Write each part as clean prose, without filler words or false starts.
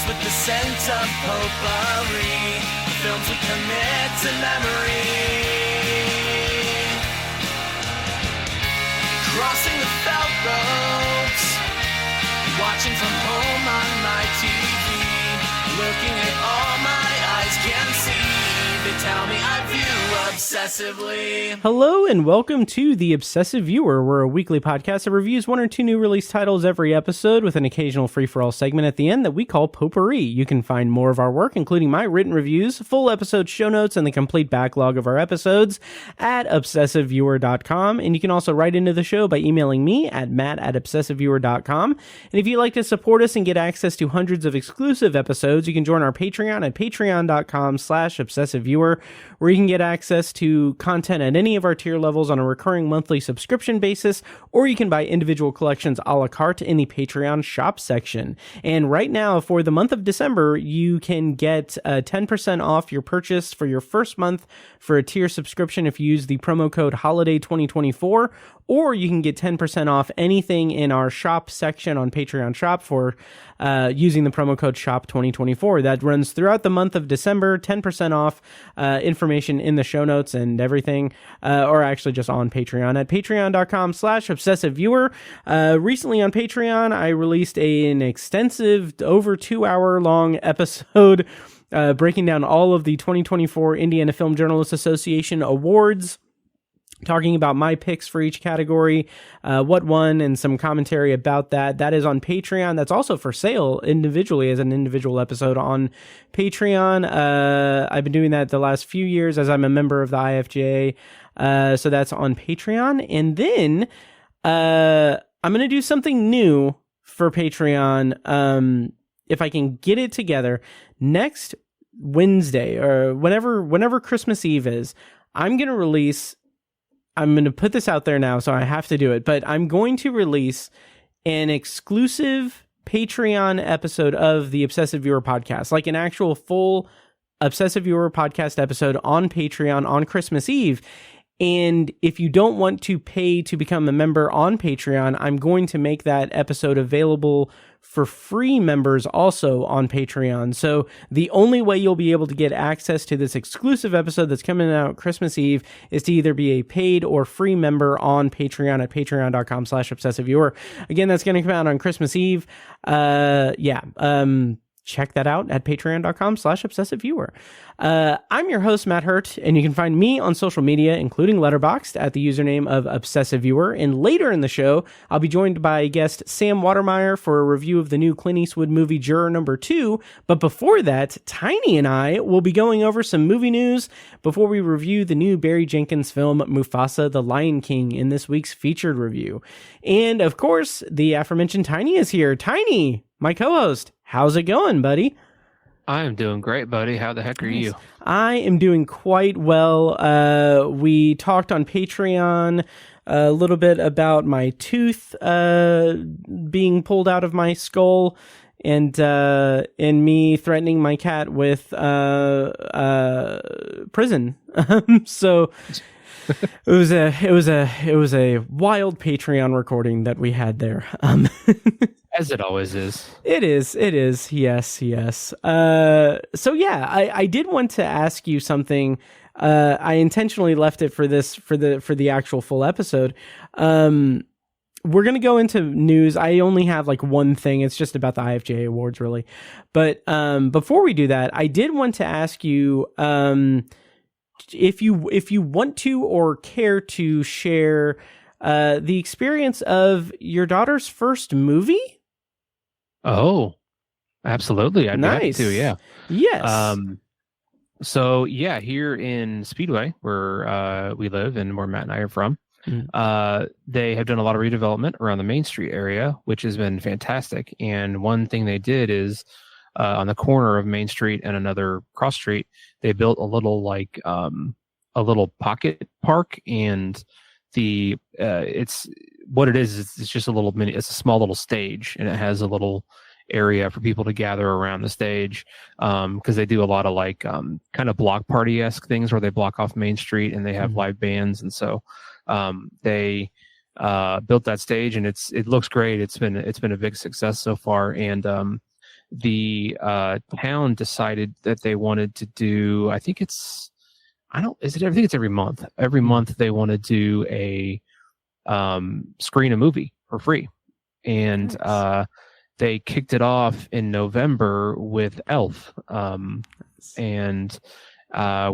with the scent of potpourri, films we commit to memory. Crossing the felt ropes, watching from home on my TV, looking at all my eyes can see. They tell me I view obsessively. Hello and welcome to The Obsessive Viewer. We're a weekly podcast that reviews one or two new release titles every episode with an occasional free-for-all segment at the end that we call Potpourri. You can find more of our work, including my written reviews, full episode show notes, and the complete backlog of our episodes at obsessiveviewer.com. And you can also write into the show by emailing me at matt@obsessiveviewer.com. And if you'd like to support us and get access to hundreds of exclusive episodes, you can join our Patreon at patreon.com/obsessiveviewer, where you can get access to content at any of our tier levels on a recurring monthly subscription basis, or you can buy individual collections a la carte in the Patreon shop section. And right now, for the month of December, you can get 10% off your purchase for your first month for a tier subscription if you use the promo code HOLIDAY2024, or you can get 10% off anything in our shop section on Patreon shop for using the promo code SHOP2024. That runs throughout the month of December, 10% off, information in the show notes and everything, or actually just on Patreon at patreon.com/obsessiveviewer. Recently on Patreon, I released an extensive, over 2-hour long episode breaking down all of the 2024 Indiana Film Journalists Association awards, talking about my picks for each category, what won, and some commentary about that. That is on Patreon. That's also for sale individually as an individual episode on Patreon. I've been doing that the last few years as I'm a member of the IFJA. So that's on Patreon. And then I'm going to do something new for Patreon. If I can get it together next Wednesday or whenever Christmas Eve is, I'm going to put this out there now, so I have to do it, but I'm going to release an exclusive Patreon episode of the Obsessive Viewer podcast, like an actual full Obsessive Viewer podcast episode on Patreon on Christmas Eve. And if you don't want to pay to become a member on Patreon, I'm going to make that episode available for free members also on Patreon. So the only way you'll be able to get access to this exclusive episode that's coming out Christmas Eve is to either be a paid or free member on Patreon at patreon.com/obsessiveviewer. Again, that's going to come out on Christmas Eve. Check that out at patreon.com/obsessiveviewer. I'm your host, Matt Hurt, and you can find me on social media, including Letterboxd, at the username of ObsessiveViewer. And later in the show, I'll be joined by guest Sam Watermeier for a review of the new Clint Eastwood movie Juror #2. But before that, Tiny and I will be going over some movie news before we review the new Barry Jenkins film Mufasa, the Lion King, in this week's featured review. And of course, the aforementioned Tiny is here. Tiny, my co-host, how's it going, buddy? I am doing great, buddy. How the heck are you? I am doing quite well. We talked on Patreon a little bit about my tooth being pulled out of my skull, and me threatening my cat with prison. So it was a wild Patreon recording that we had there. As it always is. It is. Yes. So yeah, I did want to ask you something. I intentionally left it for the actual full episode. We're going to go into news. I only have like one thing. It's just about the IFJA awards, really. But before we do that, I did want to ask you if you want to or care to share the experience of your daughter's first movie. Oh, absolutely. I'd nice. be happy to, yeah. Yes. So yeah, here in Speedway, where we live and where Matt and I are from, they have done a lot of redevelopment around the Main Street area, which has been fantastic. And one thing they did is on the corner of Main Street and another cross street, they built a little a little pocket park, and it's what it is. It's just a little it's a small little stage, and it has a little area for people to gather around the stage, because they do a lot of kind of block party-esque things where they block off Main Street and they have live bands, and so they built that stage, and it looks great. It's been a big success so far, and the town decided that they wanted to do, I think it's every month. Every month they want to do a screen a movie for free. And Nice. They kicked it off in November with Elf. And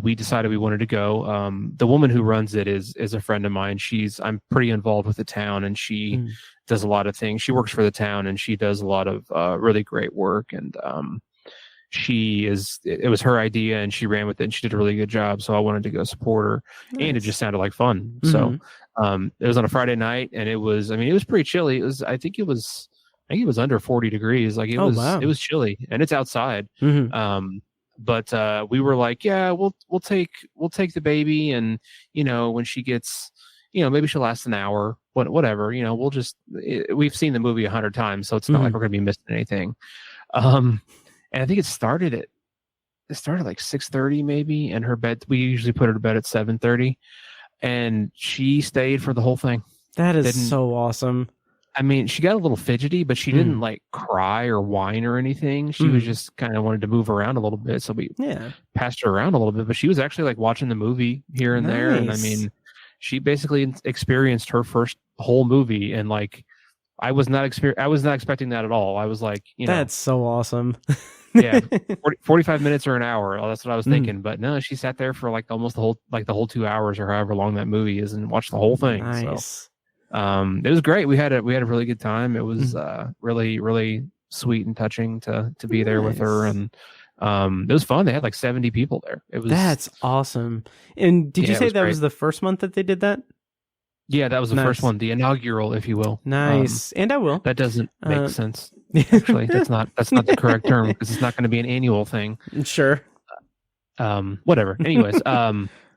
we decided we wanted to go. The woman who runs it is a friend of mine. I'm pretty involved with the town, and she does a lot of things. She works for the town, and she does a lot of really great work. And it was her idea, and she ran with it, and she did a really good job. So I wanted to go support her, and it just sounded like fun. So it was on a Friday night, and it was pretty chilly. I think it was under 40 degrees. Like it was chilly, and it's outside. But we were like, yeah, we'll take the baby, and when she gets, maybe she'll last an hour, whatever, we've seen the movie 100 times, so it's not like we're gonna be missing anything. And I think it started like 6:30 maybe, and we usually put her to bed at 7:30, and she stayed for the whole thing. That is so awesome. I mean, she got a little fidgety, but she didn't like cry or whine or anything. She was just kind of wanted to move around a little bit. So we passed her around a little bit, but she was actually like watching the movie here and there. And I mean, she basically experienced her first whole movie. And like, I was not expecting that at all. I was like, that's so awesome. 45 minutes or an hour. That's what I was thinking. But no, she sat there for like almost the whole 2 hours or however long that movie is and watched the whole thing. Nice. So. It was great. We had a really good time. It was really, really sweet and touching to be there with her, and it was fun. They had like 70 people there. That's awesome. And did you say that was the first month that they did that? Yeah, that was the first one, the inaugural, if you will. Nice. And I will. That doesn't make sense. Actually, that's not the correct term, because it's not going to be an annual thing. Sure. Whatever. Anyways,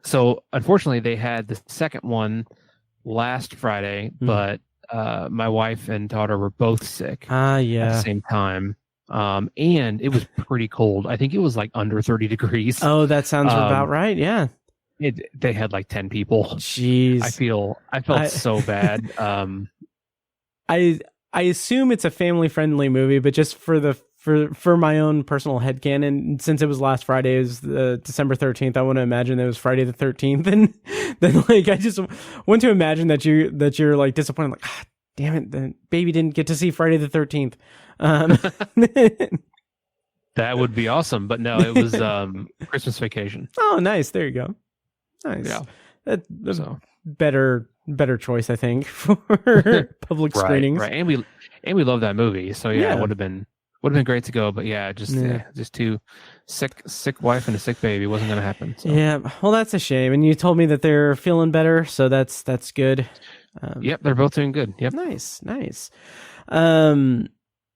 so unfortunately they had the second one last Friday, but my wife and daughter were both sick at the same time. And it was pretty cold. I think it was like under 30 degrees. Oh, that sounds about right. Yeah. They had like 10 people. Jeez. I felt so bad. I assume it's a family friendly movie, but just for my own personal headcanon, since it was last Friday, is December 13th, I want to imagine that it was Friday the 13th, and then like I just want to imagine that you're like disappointed, like, damn it, the baby didn't get to see Friday the 13th. That would be awesome, but no, it was Christmas Vacation. Oh, nice. There you go. Nice. Yeah, that's better choice, I think, for public screenings. Right, and we love that movie, so yeah. It would have been great to go, but just two sick wife and a sick baby wasn't going to happen. So. Yeah, well, that's a shame. And you told me that they're feeling better, so that's good. Yep, they're both doing good. Yep, nice.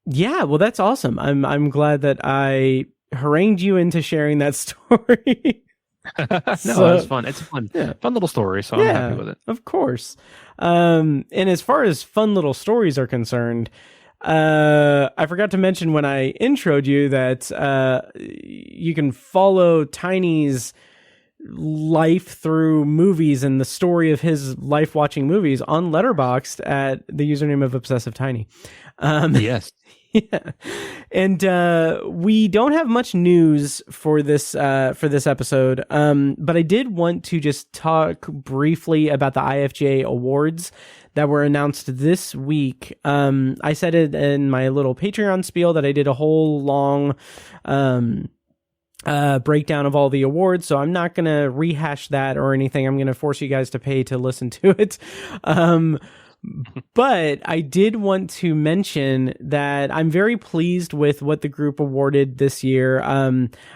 Yeah, well, that's awesome. I'm glad that I harangued you into sharing that story. No, it's fun. It's a fun little story, so I'm happy with it. Of course. And as far as fun little stories are concerned, I forgot to mention when I introed you that you can follow Tiny's life through movies and the story of his life watching movies on Letterboxd at the username of Obsessive Tiny. Yes. Yeah. And we don't have much news for this episode, but I did want to just talk briefly about the IFJA awards that were announced this week. I said it in my little Patreon spiel that I did a whole long breakdown of all the awards, so I'm not going to rehash that or anything. I'm going to force you guys to pay to listen to it. But I did want to mention that I'm very pleased with what the group awarded this year.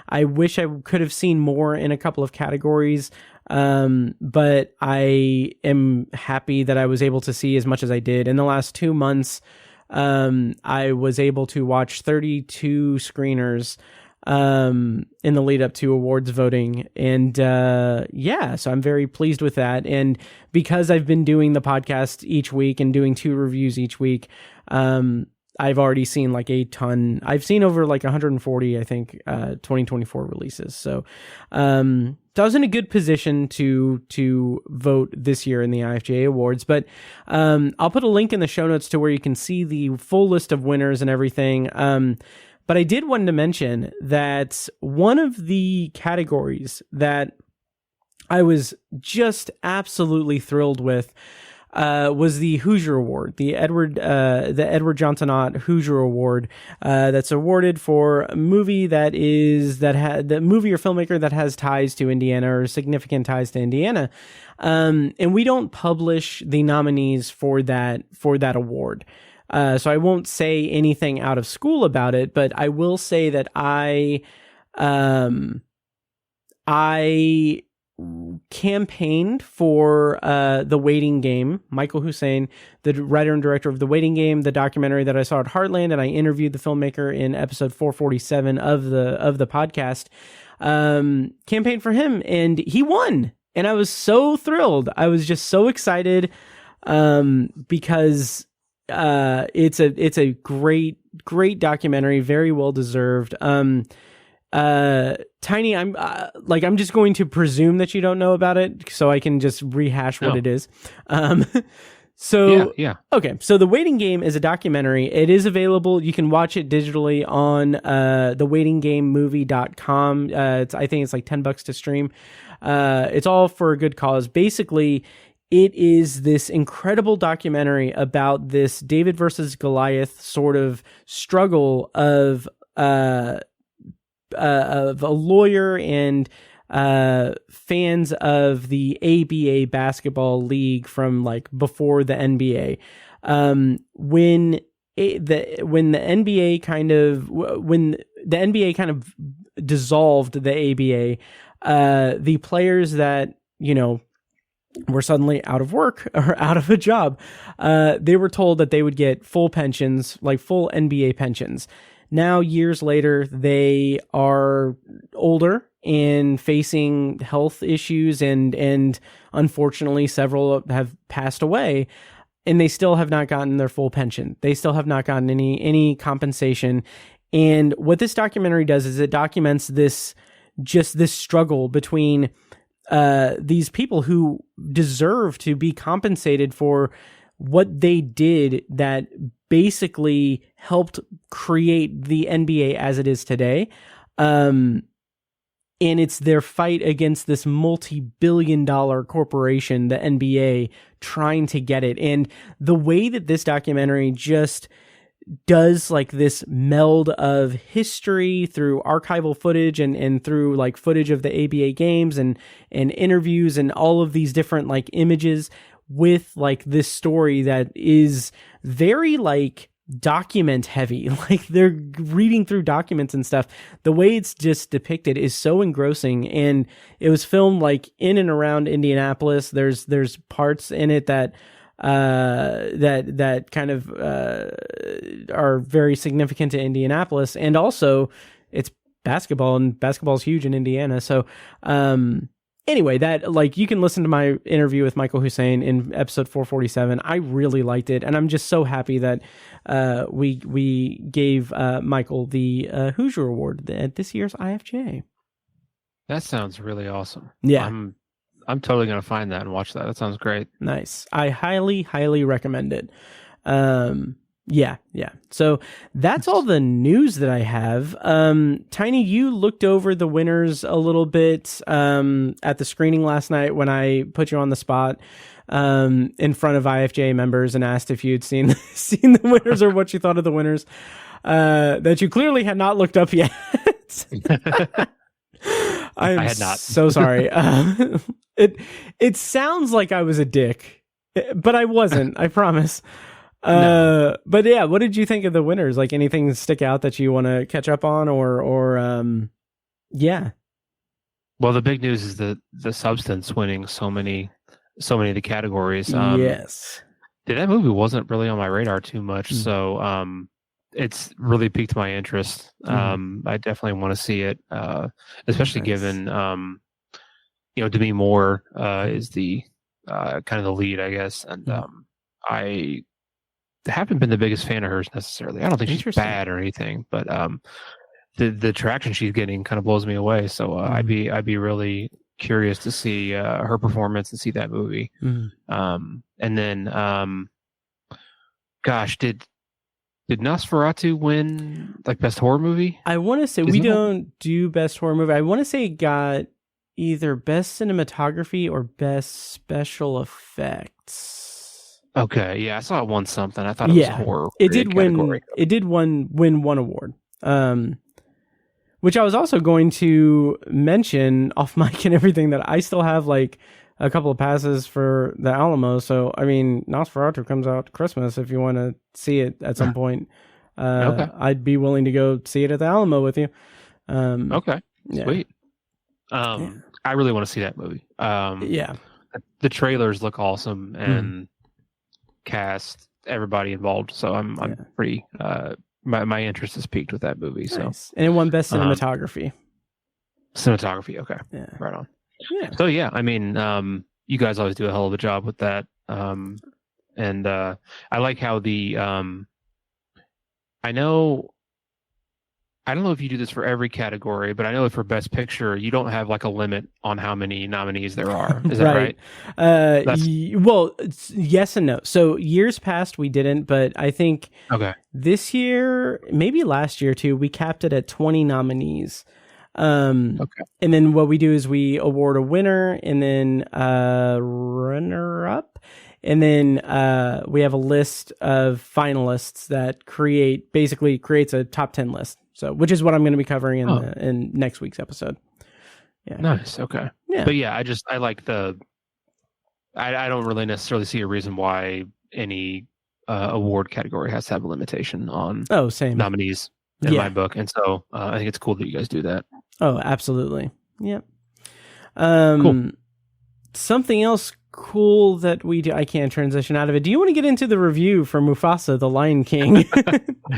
I wish I could have seen more in a couple of categories, but I am happy that I was able to see as much as I did. In the last 2 months, I was able to watch 32 screeners in the lead up to awards voting. And so I'm very pleased with that. And because I've been doing the podcast each week and doing 2 reviews each week, I've already seen like a ton. I've seen over like 140, I think, 2024 releases. So I was in a good position to vote this year in the IFJA awards. But I'll put a link in the show notes to where you can see the full list of winners and everything. But I did want to mention that one of the categories that I was just absolutely thrilled with was the Hoosier Award, the Edward Johnsonott Hoosier Award, that's awarded for a movie the movie or filmmaker that has ties to Indiana or significant ties to Indiana. And we don't publish the nominees for that award. So I won't say anything out of school about it, but I will say that I campaigned for The Waiting Game. Michael Hussein, the writer and director of The Waiting Game, the documentary that I saw at Heartland, and I interviewed the filmmaker in episode 447 of the podcast. Campaigned for him, and he won, and I was so thrilled. I was just so excited because it's a great documentary, very well deserved. Tiny, I'm just going to presume that you don't know about it, so I can just rehash what it is. Yeah. Okay, so The Waiting Game is a documentary. It is available. You can watch it digitally on thewaitinggamemovie.com. I think it's like $10 to stream. It's all for a good cause. Basically, it is this incredible documentary about this David versus Goliath sort of struggle of a lawyer and fans of the ABA basketball league from like before the NBA. When the NBA kind of dissolved the ABA, the players that, were suddenly out of work or out of a job, they were told that they would get full pensions, like full NBA pensions. Now, years later, they are older and facing health issues, and unfortunately, several have passed away, and they still have not gotten their full pension. They still have not gotten any compensation. And what this documentary does is it documents this struggle between these people who deserve to be compensated for what they did that basically helped create the NBA as it is today. And it's their fight against this multi-billion-dollar corporation, the NBA, trying to get it. And the way that this documentary just does like this meld of history through archival footage and through like footage of the ABA games and interviews and all of these different like images with like this story that is very like document heavy, like they're reading through documents and stuff. The way it's just depicted is so engrossing, and it was filmed like in and around Indianapolis. There's parts in it that kind of are very significant to Indianapolis, and also it's basketball, and basketball is huge in Indiana. So anyway, that like you can listen to my interview with Michael Hussein in episode 447. I really liked it, and I'm just so happy that we gave Michael the Hoosier Award at this year's IFJA. That sounds really awesome. Yeah. I'm totally going to find that and watch that. That sounds great. Nice. I highly, highly recommend it. Yeah. So that's all the news that I have. Tiny, you looked over the winners a little bit at the screening last night when I put you on the spot in front of IFJA members and asked if you'd seen the winners or what you thought of the winners that you clearly had not looked up yet. I had not. So sorry. It sounds like I was a dick, but I wasn't. I promise. No. But yeah, what did you think of the winners? Like anything stick out that you want to catch up on, or yeah. Well, the big news is the Substance winning so many of the categories. Yes. That movie wasn't really on my radar too much, so it's really piqued my interest. I definitely want to see it, especially given Demi Moore is the kind of the lead, I guess, and I haven't been the biggest fan of hers necessarily. I don't think she's bad or anything, but the traction she's getting kind of blows me away. So I'd be really curious to see her performance and see that movie. And then, gosh, did Did Nosferatu win like best horror movie? I want to say we don't do best horror movie. I want to say it got either best cinematography or best special effects. Okay, yeah, I saw it won something. I thought it was horror. It did win. It did win one award. Which I was also going to mention off mic and everything that I still have like a couple of passes for the Alamo. So, I mean, Nosferatu comes out Christmas if you want to see it at some point. Okay. I'd be willing to go see it at the Alamo with you. Okay. Sweet. I really want to see that movie. The trailers look awesome and cast everybody involved. So I'm pretty, my interest is peaked with that movie. Nice. So, and it won best cinematography. Cinematography. Okay. Yeah. Right on. Yeah. So yeah, I mean, you guys always do a hell of a job with that, and I like how the I don't know if you do this for every category, but I know for Best Picture, you don't have like a limit on how many nominees there are. Is that right? Well, yes and no. So years past we didn't, but I think this year, maybe last year too, we capped it at 20 nominees. And then what we do is we award a winner and then a runner up, and then we have a list of finalists that creates a top 10 list. So, which is what I'm going to be covering in next week's episode. Yeah. Nice. Okay. Yeah. But yeah, I like I don't really necessarily see a reason why any award category has to have a limitation on nominees in my book. And so I think it's cool that you guys do that. Oh, absolutely. Yep. Cool. Something else cool that we do. I can't transition out of it. Do you want to get into the review for Mufasa, the Lion King?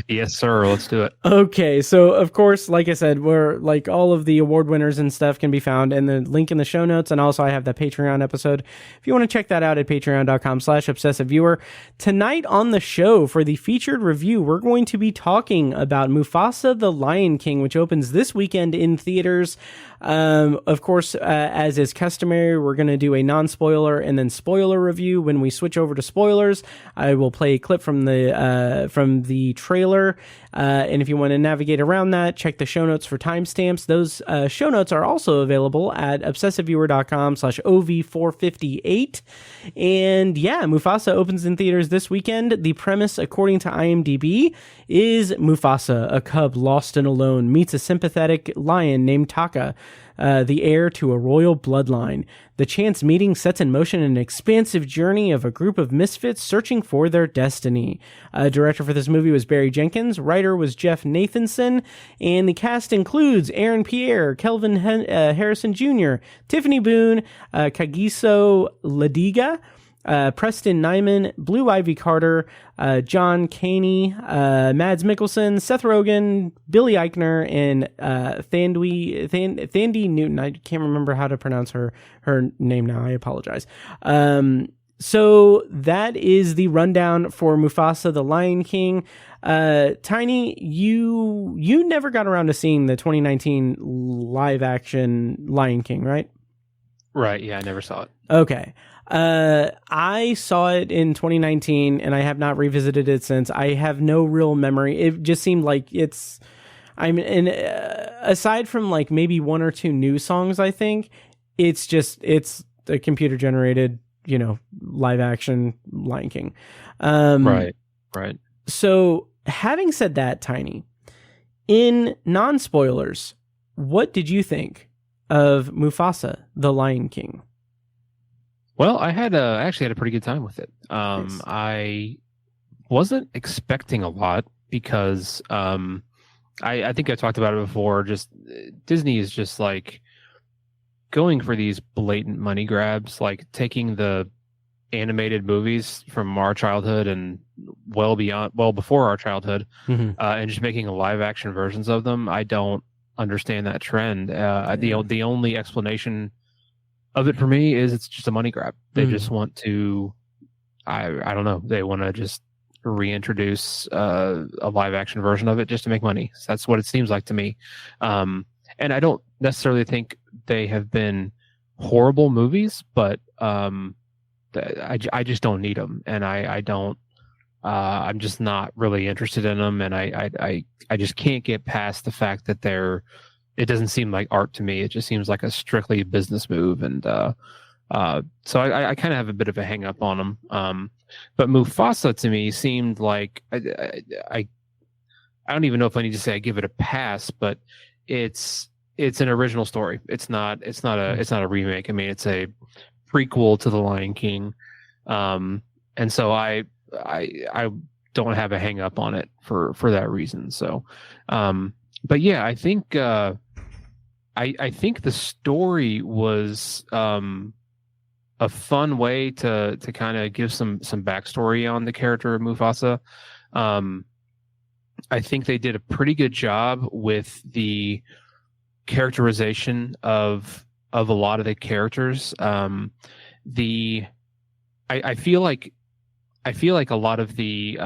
Yes, sir. Let's do it. Okay. So, of course, like I said, we're like all of the award winners and stuff can be found in the link in the show notes. And also I have that Patreon episode. If you want to check that out at patreon.com/obsessiveviewer. Tonight on the show for the featured review, we're going to be talking about Mufasa, the Lion King, which opens this weekend in theaters. Of course, as is customary, we're going to do a non-spoiler and then spoiler review. When we switch over to spoilers, I will play a clip from the trailer. And if you want to navigate around that, check the show notes for timestamps. Those show notes are also available at obsessiveviewer.com/OV458. And yeah, Mufasa opens in theaters this weekend. The premise, according to IMDb, is Mufasa, a cub lost and alone, meets a sympathetic lion named Taka, the heir to a royal bloodline. The chance meeting sets in motion an expansive journey of a group of misfits searching for their destiny. Director for this movie was Barry Jenkins. Writer was Jeff Nathanson. And the cast includes Aaron Pierre, Kelvin Harrison Jr., Tiffany Boone, Kagiso Ladiga, Preston Nyman, Blue Ivy Carter, John Caney, Mads Mikkelsen, Seth Rogen, Billy Eichner, and Thandie Newton. I can't remember how to pronounce her name now. I apologize. So that is the rundown for Mufasa, the Lion King. Tiny, you never got around to seeing the 2019 live action Lion King, right? Right. Yeah, I never saw it. Okay. I saw it in 2019 and I have not revisited it since. I have no real memory. It just seemed like aside from like maybe one or two new songs, I think it's a computer generated, live action Lion King. Right. So having said that, Tiny, in non-spoilers, what did you think of Mufasa, the Lion King? Well, I actually had a pretty good time with it. Nice. I wasn't expecting a lot because I think I talked about it before. Just Disney is just like going for these blatant money grabs, like taking the animated movies from our childhood and well before our childhood, and just making live action versions of them. I don't understand that trend. The only explanation of it for me is it's just a money grab. They just want to, I don't know. They want to just reintroduce a live action version of it just to make money. So that's what it seems like to me. And I don't necessarily think they have been horrible movies, but I just don't need them. And I don't I'm just not really interested in them, and I just can't get past the fact that it doesn't seem like art to me. It just seems like a strictly business move, and so I kind of have a bit of a hang up on them. But Mufasa to me seemed like I don't even know if I need to say I give it a pass, but it's an original story. It's not a remake. I mean, it's a prequel to The Lion King, and so I don't have a hang up on it for that reason. So, but yeah, I think I think the story was a fun way to kind of give some backstory on the character of Mufasa. I think they did a pretty good job with the characterization of a lot of the characters. I feel like a lot of the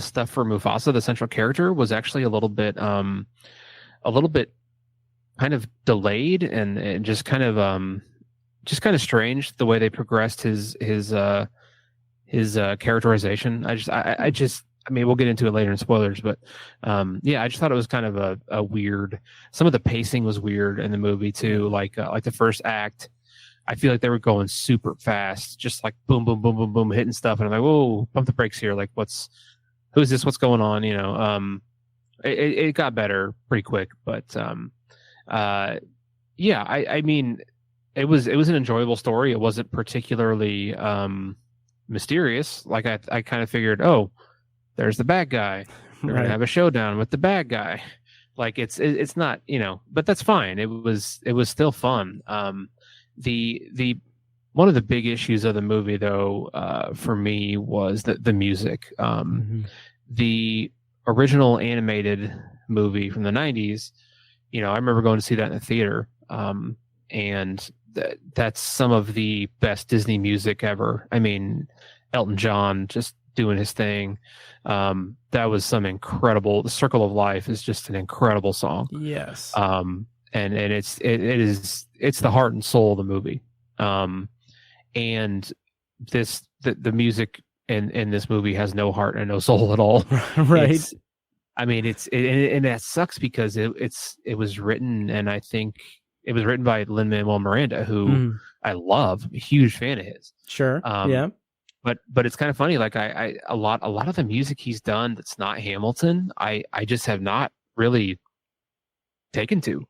stuff for Mufasa, the central character, was actually a little bit kind of delayed and just kind of strange the way they progressed his characterization. I mean, we'll get into it later in spoilers, but yeah, I just thought it was kind of a weird. Some of the pacing was weird in the movie too. Like the first act, I feel like they were going super fast, just like boom, boom, boom, boom, boom, hitting stuff, and I'm like, whoa, pump the brakes here. Like, who's this? What's going on? You know, it got better pretty quick, but yeah, I mean, it was an enjoyable story. It wasn't particularly mysterious. Like I kind of figured, oh, there's the bad guy. We're gonna have a showdown with the bad guy. Like it's not, you know, but that's fine. It was still fun. The one of the big issues of the movie though, for me, was the music. The original animated movie from the 90s, you know, I remember going to see that in the theater. And that's some of the best Disney music ever. I mean, Elton John just doing his thing. That was some incredible. The Circle of Life is just an incredible song. Yes. And it's the heart and soul of the movie. And the music in this movie has no heart and no soul at all. Right. And that sucks because it was written, and I think it was written by Lin-Manuel Miranda, who I love. I'm a huge fan of his. Sure. Yeah. But it's kind of funny. Like a lot of the music he's done that's not Hamilton, I just have not really taken to.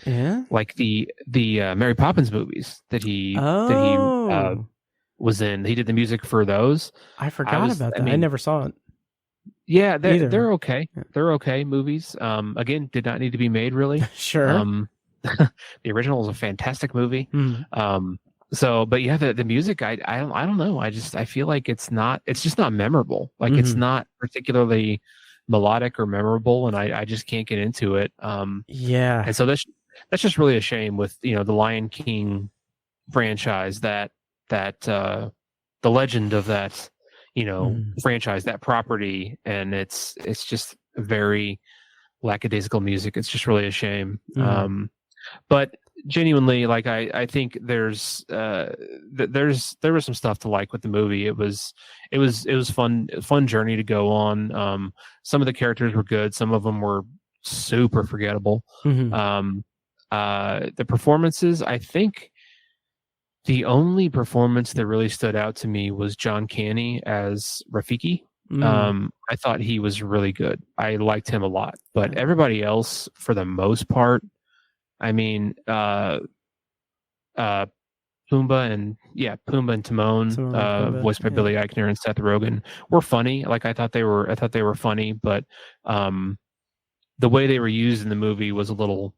Yeah. Like the Mary Poppins movies that he was in. He did the music for those. I forgot about that. I never saw it. Yeah, they're okay. They're okay movies. Again, did not need to be made really. Sure. The original is a fantastic movie. So, but yeah, the music, I don't know. I feel like it's just not memorable. Like it's not particularly melodic or memorable, and I just can't get into it. Yeah. And so that's just really a shame with, you know, the Lion King franchise, that the legend of that, you know, franchise, that property, and it's just very lackadaisical music. It's just really a shame. But genuinely, like I think there was some stuff to like with the movie. It was fun journey to go on. Some of the characters were good. Some of them were super forgettable. The performances, I think the only performance that really stood out to me was John Candy as Rafiki. I thought he was really good. I liked him a lot, but everybody else, for the most part, I mean, Pumbaa and Timon, voiced by Billy Eichner and Seth Rogen, were funny. Like I thought they were funny, but the way they were used in the movie was a little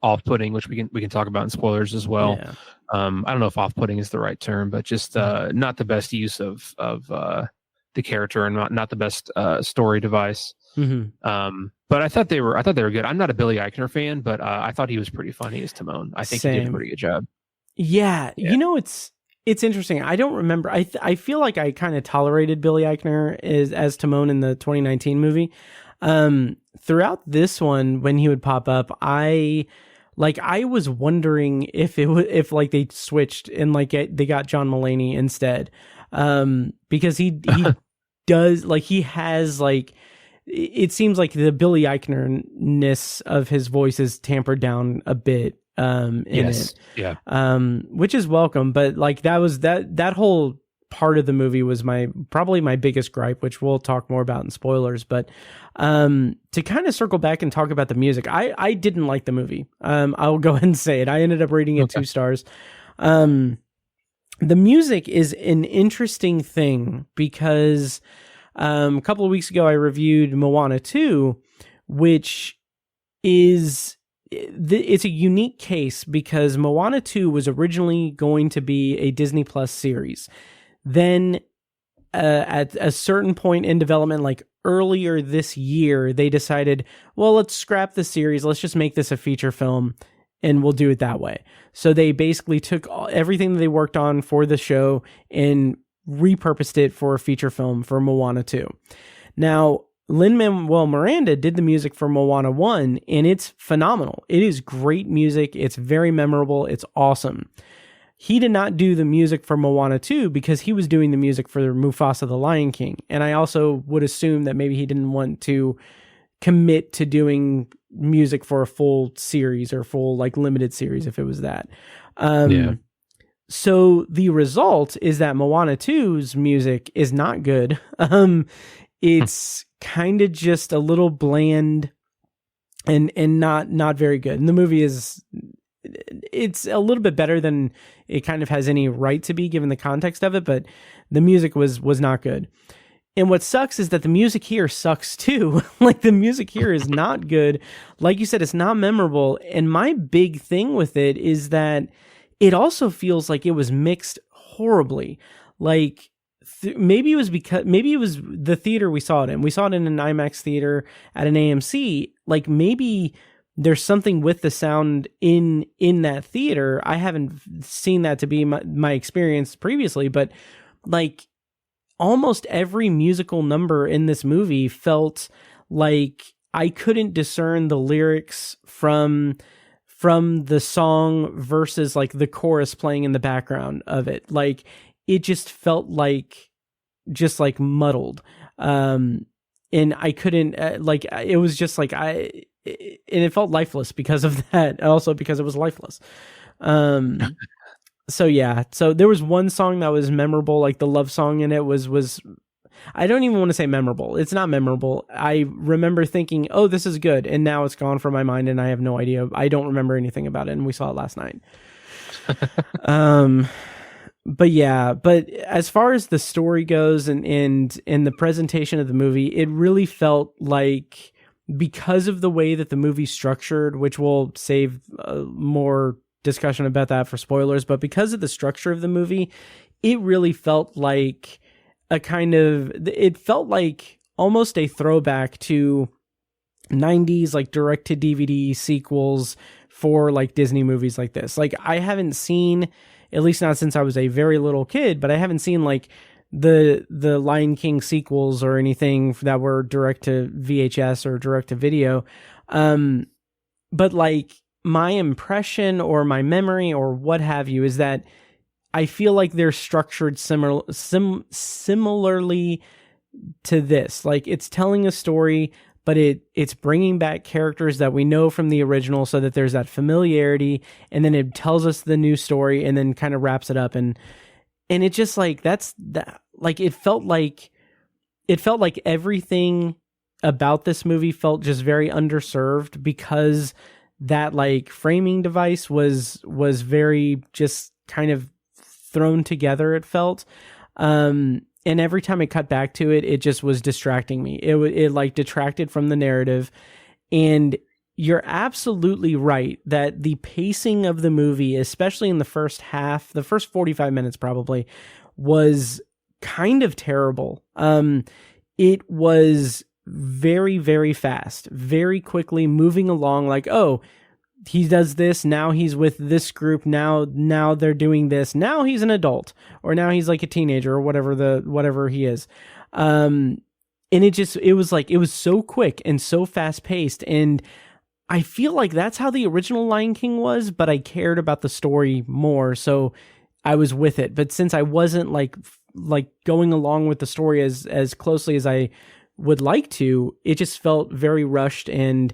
off-putting, which we can talk about in spoilers as well. Yeah. I don't know if off-putting is the right term, but just not the best use of the character, and not the best story device. But I thought they were good. I'm not a Billy Eichner fan, but I thought he was pretty funny as Timon. I think he did a pretty good job. Yeah. You know, it's interesting. I don't remember. I feel like I kind of tolerated Billy Eichner as Timon in the 2019 movie. Throughout this one, when he would pop up, I was wondering if like they switched and like they got John Mulaney instead. because he does, like, he has, like, it seems like the Billy Eichner-ness of his voice is tampered down a bit in it. Yeah. Which is welcome, but like that whole part of the movie was probably my biggest gripe, which we'll talk more about in spoilers. But to kind of circle back and talk about the music, I didn't like the movie. I'll go ahead and say it. I ended up rating it 2 stars. The music is an interesting thing because a couple of weeks ago I reviewed Moana 2, which is it's a unique case because Moana 2 was originally going to be a Disney Plus series. Then at a certain point in development, like earlier this year, they decided, well, let's scrap the series. Let's just make this a feature film and we'll do it that way. So they basically took everything that they worked on for the show and repurposed it for a feature film for Moana 2. Now, Lin-Manuel Miranda did the music for Moana 1, and it's phenomenal. It is great music. It's very memorable. It's awesome. He did not do the music for Moana 2 because he was doing the music for Mufasa the Lion King. And I also would assume that maybe he didn't want to commit to doing music for a full series or full like limited series if it was that. So the result is that Moana 2's music is not good. It's kind of just a little bland and not very good. And the movie it's a little bit better than it kind of has any right to be given the context of it, but the music was not good. And what sucks is that the music here sucks too. Like the music here is not good. Like you said, it's not memorable. And my big thing with it is that it also feels like it was mixed horribly. Like maybe it was the theater we saw it in. We saw it in an IMAX theater at an AMC. Like maybe there's something with the sound in that theater. I haven't seen that to be my experience previously, but like almost every musical number in this movie felt like I couldn't discern the lyrics from the song versus like the chorus playing in the background of it. Like it just felt like muddled. And I couldn't it was just like and it felt lifeless because of that. Also because it was lifeless. So yeah, so there was one song that was memorable, like the love song in it was I don't even want to say memorable. It's not memorable. I remember thinking, oh, this is good. And now it's gone from my mind and I have no idea. I don't remember anything about it. And we saw it last night. But yeah, but as far as the story goes and the presentation of the movie, it really felt like because of the way that the movie's structured, which we'll save more discussion about that for spoilers, but because of the structure of the movie, it really felt like it felt like almost a throwback to 90s like direct to DVD sequels for like Disney movies like this. Like I haven't seen, at least not since I was a very little kid, but I haven't seen like the Lion King sequels or anything that were direct to VHS or direct to video. But like my impression or my memory or what have you is that I feel like they're structured similarly to this. Like it's telling a story, but it's bringing back characters that we know from the original so that there's that familiarity, and then it tells us the new story and then kind of wraps it up. And it just like, it felt like everything about this movie felt just very underserved because that like framing device was very just kind of thrown together, it felt. And every time it cut back to it, it just was distracting me. It like detracted from the narrative. And you're absolutely right that the pacing of the movie, especially in the first half, the first 45 minutes probably, was kind of terrible. It was very, very fast, very quickly moving along like, oh, he does this, now he's with this group, now they're doing this, now he's an adult, or now he's like a teenager or whatever he is. And it was so quick and so fast paced, and I feel like that's how the original Lion King was, but I cared about the story more, so I was with it. But since I wasn't like like going along with the story as closely as I would like to. It just felt very rushed, and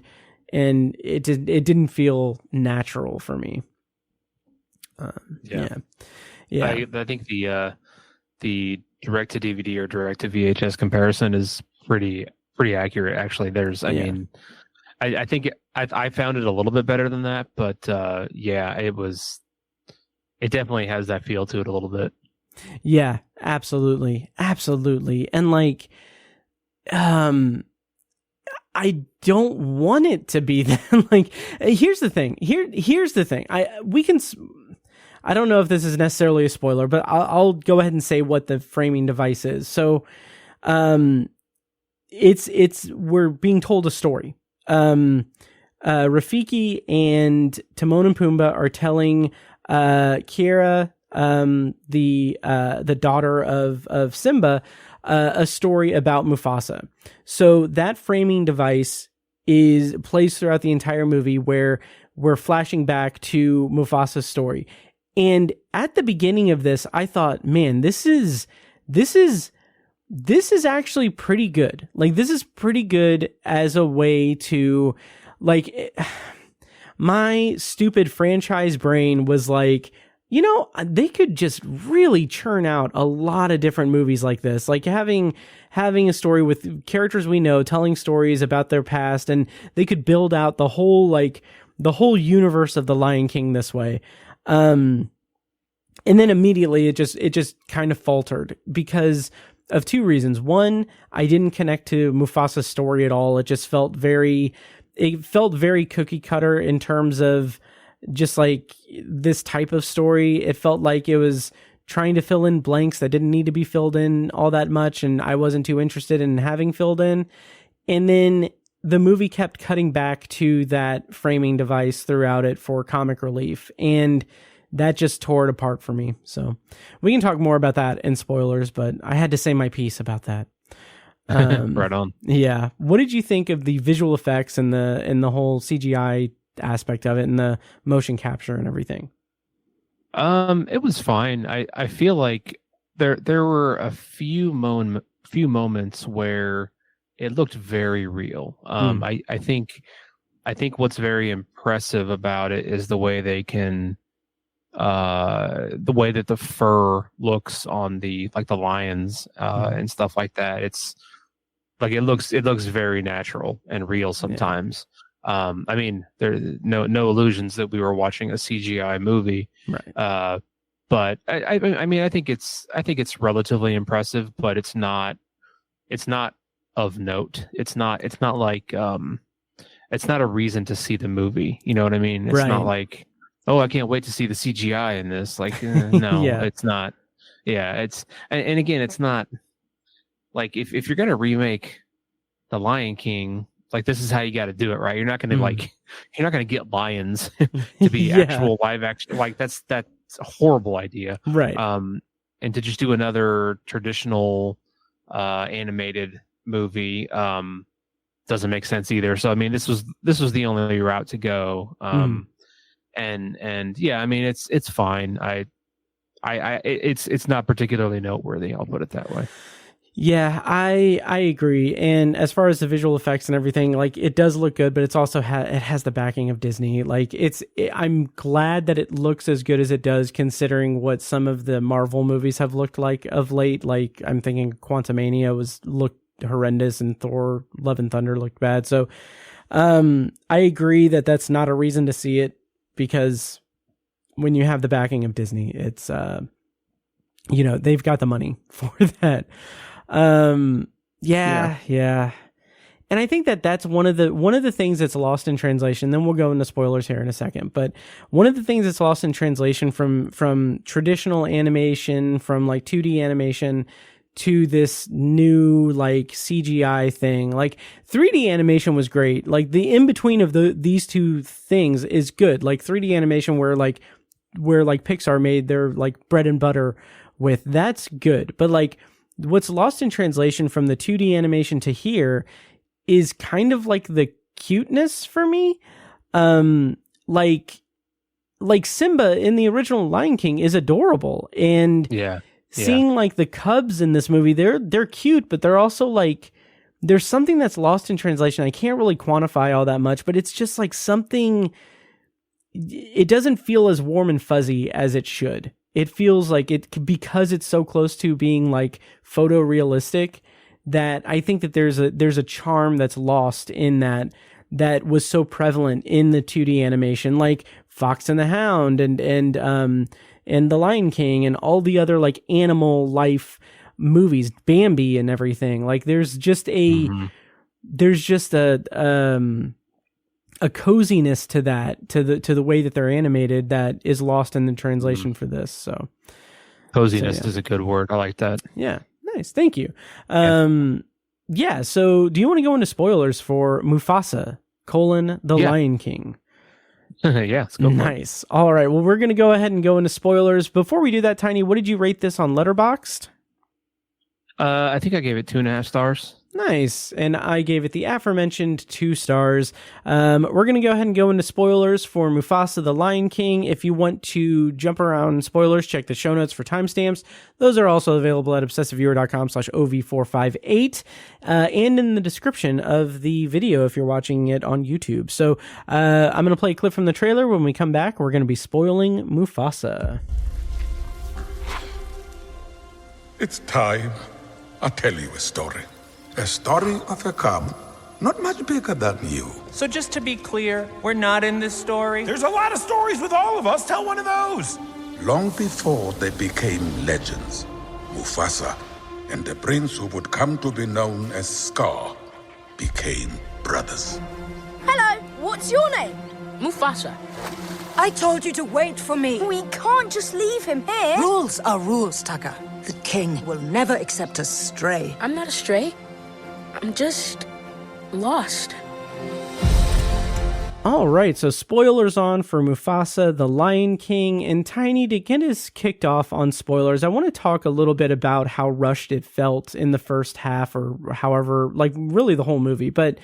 it didn't feel natural for me. Yeah. I think the direct to DVD or direct to VHS comparison is pretty accurate. Actually, I mean, I think I found it a little bit better than that, but it definitely has that feel to it a little bit. Yeah, absolutely. And like, I don't want it to be that. Like, here's the thing. Here's the thing. I don't know if this is necessarily a spoiler, but I'll go ahead and say what the framing device is. So, we're being told a story. Rafiki and Timon and Pumbaa are telling Kiera, the daughter of Simba, a story about Mufasa. So that framing device plays throughout the entire movie, where we're flashing back to Mufasa's story. And at the beginning of this, I thought, man, this is actually pretty good. Like, this is pretty good as a way to, like, my stupid franchise brain was like, they could just really churn out a lot of different movies like this, like having a story with characters we know, telling stories about their past, and they could build out the whole universe of The Lion King this way. And then immediately it just kind of faltered because of two reasons. One, I didn't connect to Mufasa's story at all. It just felt very cookie cutter in terms of just like this type of story. It felt like it was trying to fill in blanks that didn't need to be filled in all that much, and I wasn't too interested in having filled in. And then the movie kept cutting back to that framing device throughout it for comic relief, and that just tore it apart for me. So we can talk more about that in spoilers, but I had to say my piece about that. Right on. Yeah. What did you think of the visual effects and the whole CGI aspect of it and the motion capture and everything? It was fine. I feel like there were a few moments where it looked very real. I think what's very impressive about it is the way they can the way that the fur looks on the lions and stuff like that. It's like it looks very natural and real sometimes. I mean, there's no illusions that we were watching a CGI movie, right? But I mean, I think it's relatively impressive, but it's not of note. It's not like it's not a reason to see the movie. You know what I mean? It's not like, oh, I can't wait to see the CGI in this. Like, no, it's not. Yeah, and again, it's not like if you're gonna remake The Lion King, like this is how you got to do it, right? You're not gonna you're not gonna get lions to be actual live action. Like that's a horrible idea, right? And to just do another traditional animated movie doesn't make sense either. So I mean, this was the only route to go. And yeah, I mean, it's fine. It's not particularly noteworthy. I'll put it that way. Yeah, I agree. And as far as the visual effects and everything, like it does look good, but it's also it has the backing of Disney. Like I'm glad that it looks as good as it does, considering what some of the Marvel movies have looked like of late. Like I'm thinking Quantumania looked horrendous, and Thor: Love and Thunder looked bad. So I agree that that's not a reason to see it, because when you have the backing of Disney, it's they've got the money for that. Yeah. And I think that's one of the things that's lost in translation. Then we'll go into spoilers here in a second. But one of the things that's lost in translation from traditional animation, from like 2D animation to this new like CGI thing. Like 3D animation was great. Like the in between of these two things is good. Like 3D animation where Pixar made their like bread and butter with, that's good. But like what's lost in translation from the 2D animation to here is kind of like the cuteness for me. Like Simba in the original Lion King is adorable, and seeing like the cubs in this movie, they're cute, but they're also like, there's something that's lost in translation. I can't really quantify all that much, but it's just like something, it doesn't feel as warm and fuzzy as it should. It feels like because it's so close to being like photorealistic, that I think that there's a charm that's lost in that was so prevalent in the 2D animation, like Fox and the Hound and The Lion King and all the other like animal life movies, Bambi and everything. Like there's just a coziness to that, to the way that they're animated, that is lost in the translation for this. So coziness is a good word. I like that. Yeah. Nice. Thank you. Yeah. So do you want to go into spoilers for Mufasa, The Lion King? Yeah. Let's go. Nice. All right. Well, we're going to go ahead and go into spoilers. Before we do that, Tiny, what did you rate this on Letterboxd? I think I gave it 2.5 stars. Nice. And I gave it the aforementioned 2 stars. We're going to go ahead and go into spoilers for Mufasa, The Lion King. If you want to jump around spoilers, check the show notes for timestamps. Those are also available at obsessiveviewer.com/OV458, and in the description of the video if you're watching it on YouTube. So I'm going to play a clip from the trailer. When we come back, we're going to be spoiling Mufasa. It's time. I'll tell you a story. A story of a cub, not much bigger than you. So just to be clear, we're not in this story? There's a lot of stories with all of us. Tell one of those. Long before they became legends, Mufasa and the prince who would come to be known as Scar became brothers. Hello, what's your name? Mufasa. I told you to wait for me. We can't just leave him here. Rules are rules, Tucker. The king will never accept a stray. I'm not a stray. I'm just lost. All right, so spoilers on for Mufasa, The Lion King, and Tiny. To get us kicked off on spoilers, I want to talk a little bit about how rushed it felt in the first half, or however, like really the whole movie. But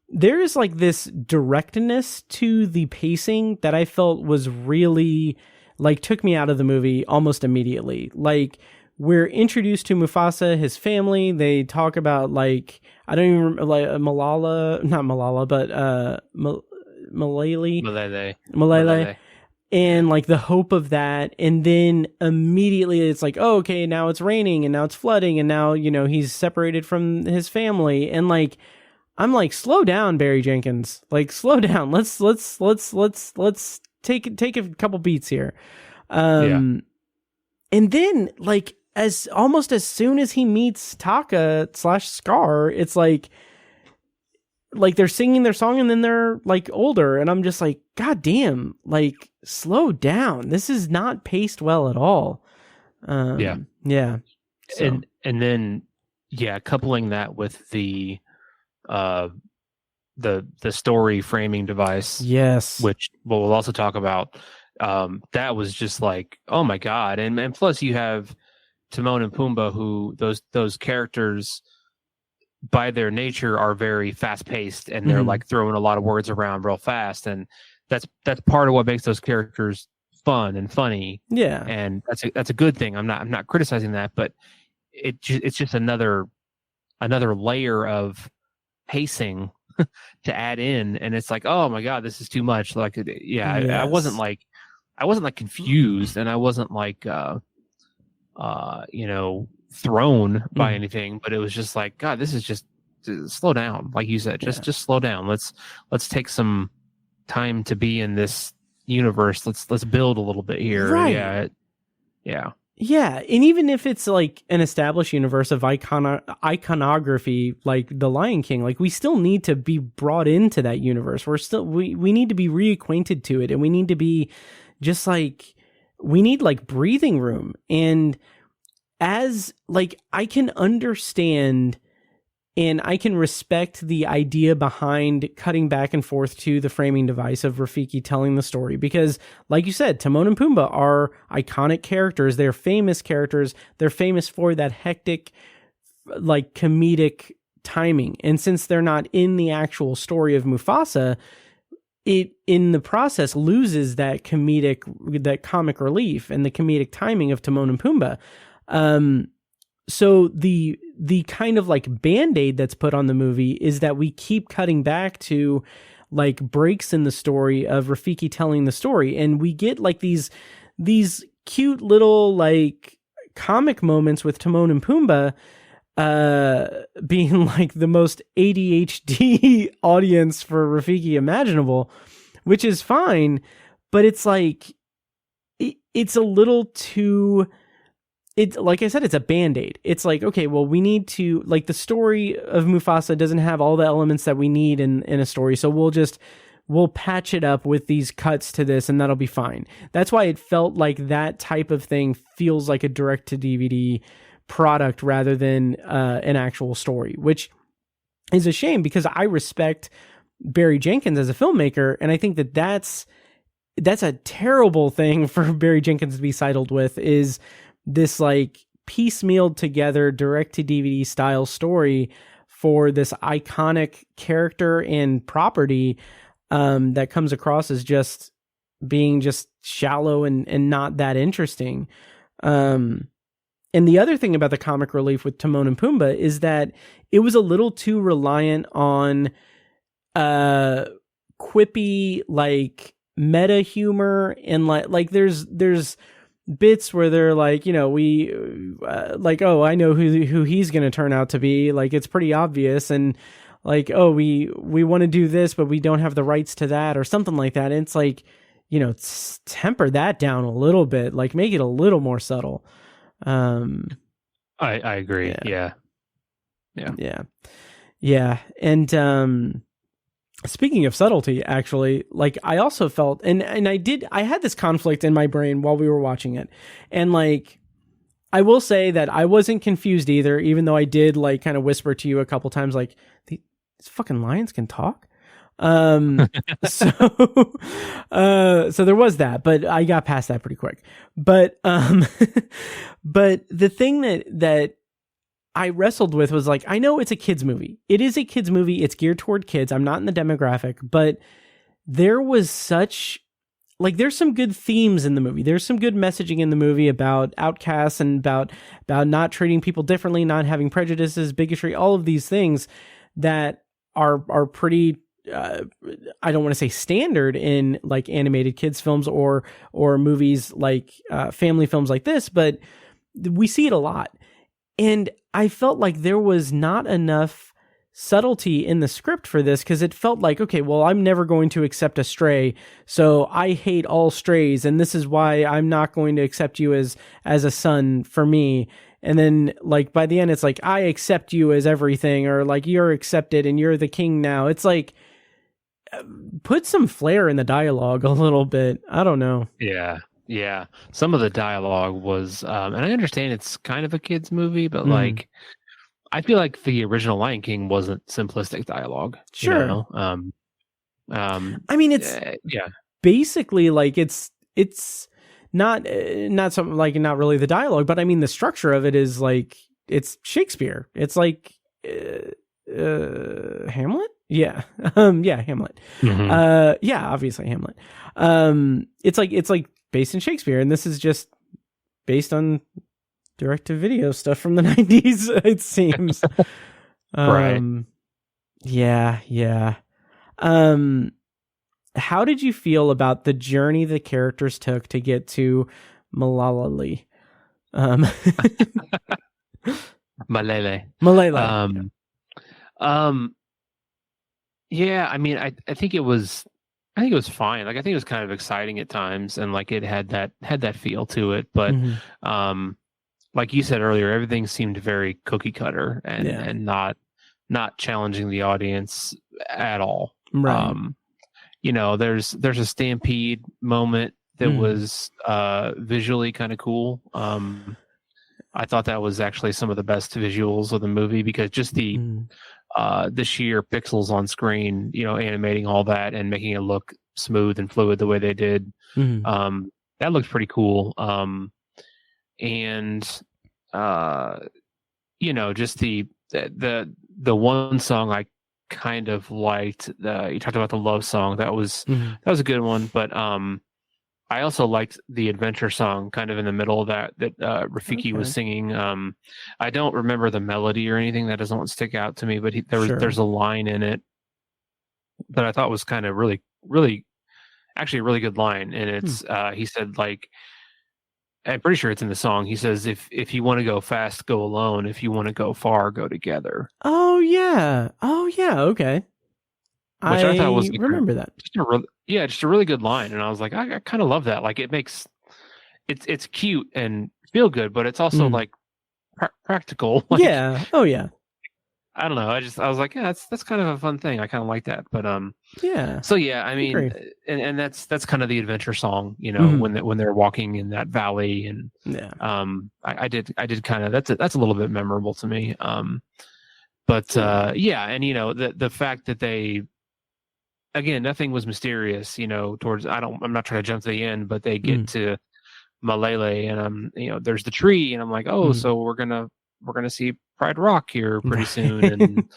there is like this directness to the pacing that I felt was really like took me out of the movie almost immediately. Like, we're introduced to Mufasa, his family. They talk about like, I don't even remember, like Malele, and like the hope of that. And then immediately it's like, oh, okay, now it's raining and now it's flooding and now, you know, he's separated from his family. And like, I'm like, slow down, Barry Jenkins. Like, slow down. Let's take a couple beats here. And then like, as soon as he meets Taka/Scar, it's like they're singing their song and then they're like older, and I'm just like, God damn, like slow down. This is not paced well at all. Yeah. So. And then coupling that with the story framing device, yes, which we'll also talk about. That was just like, oh my God, and plus you have Timon and Pumbaa, who those characters by their nature are very fast paced, and they're like throwing a lot of words around real fast, and that's part of what makes those characters fun and funny. Yeah, and that's a good thing. I'm not criticizing that, but it's just another layer of pacing to add in, and it's like, oh my God, this is too much. Like, yes. I wasn't like confused, and I wasn't like thrown by anything, but it was just like, God, this is just slow down. Like you said, just slow down. Let's take some time to be in this universe. Let's build a little bit here. Right. Yeah. And even if it's like an established universe of iconography, like The Lion King, like we still need to be brought into that universe. We need to be reacquainted to it, and we need to be just like, we need like breathing room. And as like, I can understand and I can respect the idea behind cutting back and forth to the framing device of Rafiki telling the story, because like you said, Timon and Pumbaa are iconic characters. They're famous characters. They're famous for that hectic, like comedic timing. And since they're not in the actual story of Mufasa, it in the process loses that comic relief and the comedic timing of Timon and Pumbaa. So the kind of like band-aid that's put on the movie is that we keep cutting back to like breaks in the story of Rafiki telling the story, and we get like these cute little like comic moments with Timon and Pumbaa being like the most ADHD audience for Rafiki imaginable, which is fine, but it's like it's a little too. It's like I said, it's a band-aid. It's like, okay, well, we need to, like, the story of Mufasa doesn't have all the elements that we need in a story, so we'll patch it up with these cuts to this, and that'll be fine. That's why it felt like that type of thing feels like a direct-to-DVD product rather than an actual story, which is a shame because I respect Barry Jenkins as a filmmaker, and I think that that's a terrible thing for Barry Jenkins to be sidled with, is this like piecemealed together direct to DVD style story for this iconic character and property that comes across as just being just shallow and not that interesting. And the other thing about the comic relief with Timon and Pumbaa is that it was a little too reliant on quippy like meta humor, and like there's bits where they're like, we like, oh, I know who he's going to turn out to be. Like, it's pretty obvious. And like, oh, we want to do this, but we don't have the rights to that or something like that. And it's like, temper that down a little bit, like make it a little more subtle. I agree. Yeah. And, speaking of subtlety, actually, like I also felt, and I had this conflict in my brain while we were watching it. And like, I will say that I wasn't confused either, even though I did like kind of whisper to you a couple times, like these fucking lions can talk. So there was that, but I got past that pretty quick. But the thing that I wrestled with was like, I know it's a kid's movie. It is a kid's movie. It's geared toward kids. I'm not in the demographic, but there was there's some good themes in the movie. There's some good messaging in the movie about outcasts and about not treating people differently, not having prejudices, bigotry, all of these things that are pretty, I don't want to say standard in like animated kids films or movies like family films like this, but we see it a lot. And I felt like there was not enough subtlety in the script for this, because it felt like, okay, well, I'm never going to accept a stray, so I hate all strays, and this is why I'm not going to accept you as a son for me. And then like by the end, it's like, I accept you as everything, or like you're accepted and you're the king now. It's like, put some flair in the dialogue a little bit. I don't know. Yeah, some of the dialogue was, and I understand it's kind of a kid's movie, but like, I feel like the original Lion King wasn't simplistic dialogue. Sure. I mean, it's basically like it's not something like not really the dialogue, but I mean the structure of it is like it's Shakespeare. It's like Hamlet. Yeah. Hamlet. Mm-hmm. Obviously Hamlet. It's like based in Shakespeare, and this is just based on direct-to-video stuff from the 90s, it seems. Right. Yeah. How did you feel about the journey the characters took to get to Malala? Malala. Yeah, I mean, I think it was fine. Like, I think it was kind of exciting at times, and like it had that feel to it. But like you said earlier, everything seemed very cookie cutter and not challenging the audience at all. Right. There's a stampede moment that was visually kind of cool. I thought that was actually some of the best visuals of the movie, because just the sheer pixels on screen, animating all that and making it look smooth and fluid the way they did. That looked pretty cool. Just the one song I kind of liked, you talked about the love song. That was a good one, but I I also liked the adventure song kind of in the middle that Rafiki was singing. I don't remember the melody or anything. That doesn't stick out to me, but there's a line in it that I thought was kind of really, really, actually a really good line. And it's, he said, like, I'm pretty sure it's in the song. He says, if you want to go fast, go alone. If you want to go far, go together. Oh, yeah. Okay. Which I thought was remember that. Just a really good line. And I was like, I kind of love that. Like, it makes it's cute and feel good, but it's also like practical. Like, yeah. Oh, yeah. I don't know. I was like, yeah, that's kind of a fun thing. I kind of like that. But yeah. So yeah, I mean, and that's kind of the adventure song, you know, when they're walking in that valley, and I did kind of that's a little bit memorable to me. But yeah, and you know, the fact that they, again, nothing was mysterious, you know, I'm not trying to jump to the end, but they get to Malele, and you know, there's the tree, and I'm like, oh, so we're gonna see Pride Rock here pretty soon, and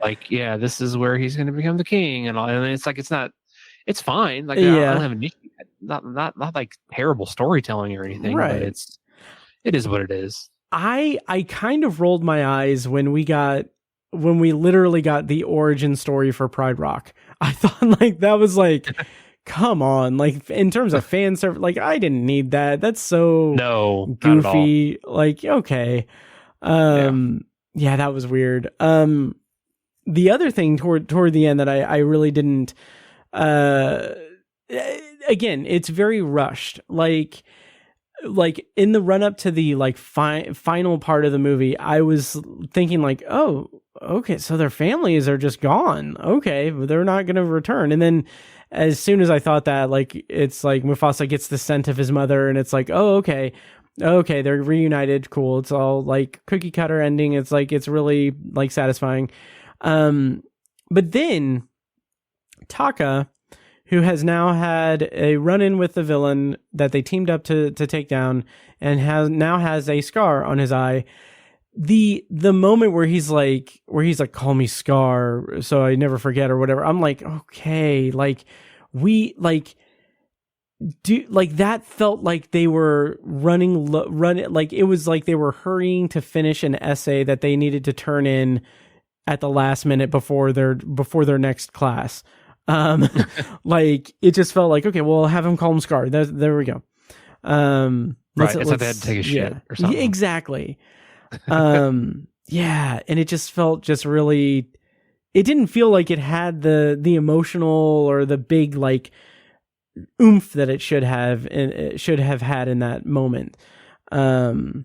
like, yeah, this is where he's gonna become the king, and all, and it's like, it's fine, like, I don't have an issue, not like terrible storytelling or anything, but it is what it is. I kind of rolled my eyes when we literally got the origin story for Pride Rock. I thought, like, that was like, come on, like, in terms of fan service, like, I didn't need that. That's so goofy. Like, okay. Yeah, that was weird. The other thing toward the end that I really didn't, again, it's very rushed. Like in the run up to the like final part of the movie, I was thinking like, oh, okay, so their families are just gone. Okay, they're not going to return. And then as soon as I thought that, like, it's like Mufasa gets the scent of his mother, and it's like, oh, okay, they're reunited. Cool. It's all like cookie cutter ending. It's like, it's really like satisfying. But then Taka, who has now had a run-in with the villain that they teamed up to take down, and now has a scar on his eye. The moment where he's like, call me Scar so I never forget, or whatever. I'm like, okay, like, we like, do like, that felt like they were running like, it was like they were hurrying to finish an essay that they needed to turn in at the last minute before their next class. Like, it just felt like, okay, well, have him call him Scar. There we go. Right. It's like they had to take a shit or something. Yeah, exactly. Yeah. And it just felt just really, it didn't feel like it had the emotional or the big, like, oomph that it should have had in that moment. And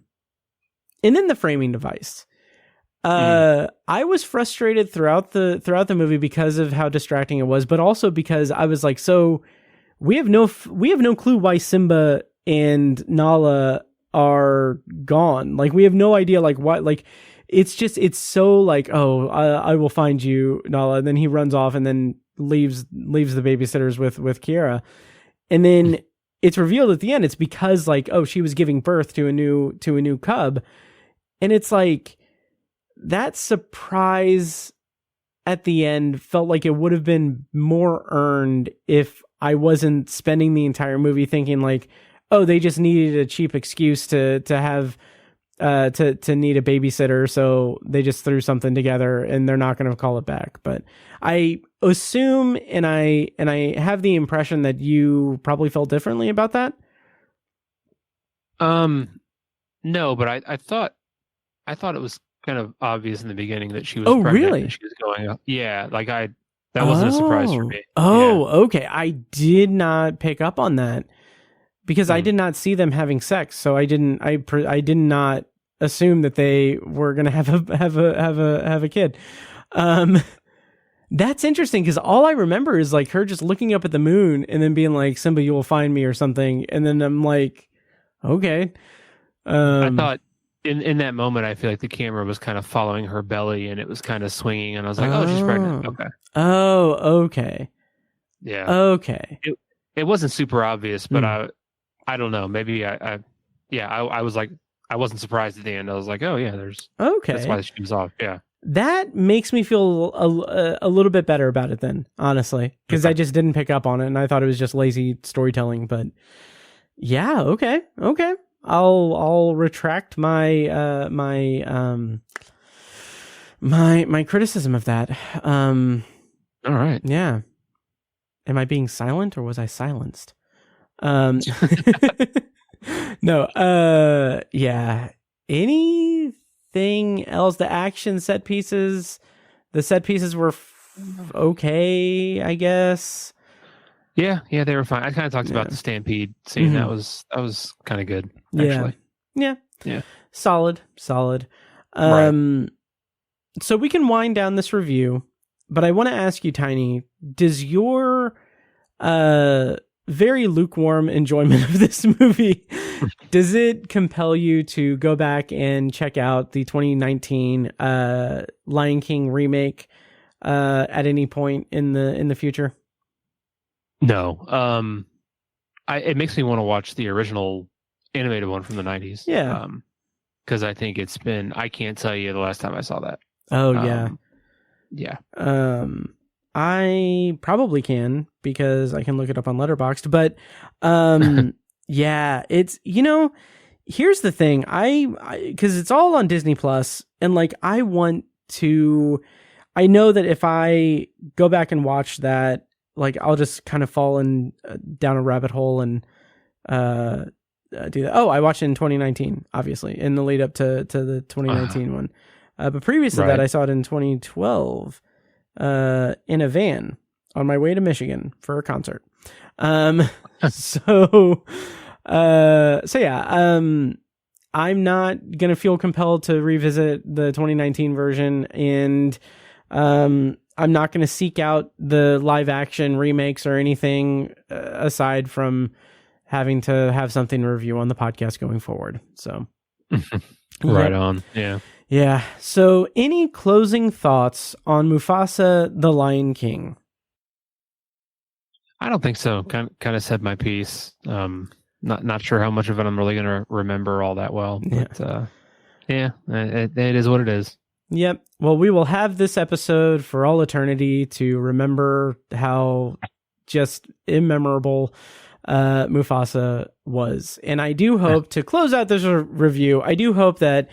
then the framing device. I was frustrated throughout the movie because of how distracting it was, but also because I was like, so we have no clue why Simba and Nala are gone. Like, we have no idea, like, why, like, it's so like, oh, I will find you, Nala. And then he runs off and then leaves the babysitters with Kiara. And then it's revealed at the end, it's because, like, oh, she was giving birth to a new cub. And it's like, that surprise at the end felt like it would have been more earned if I wasn't spending the entire movie thinking like, oh, they just needed a cheap excuse to have to need a babysitter, so they just threw something together and they're not going to call it back. But I assume, and I have the impression that you probably felt differently about that. No, but I thought it was kind of obvious in the beginning that she was pregnant. Really? And she was going up. Yeah, like that wasn't a surprise for me. Oh, yeah. Okay. I did not pick up on that because I did not see them having sex, so I did not assume that they were going to have a kid. That's interesting because all I remember is like her just looking up at the moon and then being like, Simba, you will find me, or something. And then I'm like, okay. I thought in that moment, I feel like the camera was kind of following her belly and it was kind of swinging, and I was like, oh, she's pregnant. Okay. Oh, okay. Yeah. Okay. It wasn't super obvious, but I don't know. Maybe I was like, I wasn't surprised at the end. I was like, oh yeah, that's why she was off. Yeah. That makes me feel a little bit better about it then, honestly, because I just didn't pick up on it and I thought it was just lazy storytelling. But Yeah. Okay. I'll retract my my criticism of that. All right. Yeah. Am I being silent or was I silenced? No. Yeah. Anything else? The action set pieces. The set pieces were okay, I guess. Yeah, they were fine. I kind of talked about the stampede scene. That was kind of good, actually. Yeah. Solid. Right. So we can wind down this review, but I want to ask you, Tiny, does your very lukewarm enjoyment of this movie, does it compel you to go back and check out the 2019 Lion King remake at any point in the future? No. It makes me want to watch the original animated one from the 90s. Yeah. Because I think I can't tell you the last time I saw that. Oh, yeah. Yeah. I probably can because I can look it up on Letterboxd, but yeah, it's, here's the thing. Because it's all on Disney Plus, and like I know that if I go back and watch that, like I'll just kind of fall down a rabbit hole and do that. Oh, I watched it in 2019, obviously, in the lead up to the 2019 one. But previous to that, I saw it in 2012 in a van on my way to Michigan for a concert. So yeah, I'm not going to feel compelled to revisit the 2019 version, and I'm not going to seek out the live action remakes or anything aside from having to have something to review on the podcast going forward. So right on. Yeah. Yeah. So any closing thoughts on Mufasa, the Lion King? I don't think so. Kind of said my piece. Not sure how much of it I'm really going to remember all that well. But it is what it is. Yep. Well, we will have this episode for all eternity to remember how just immemorable Mufasa was. And I do hope to close out this review, I do hope that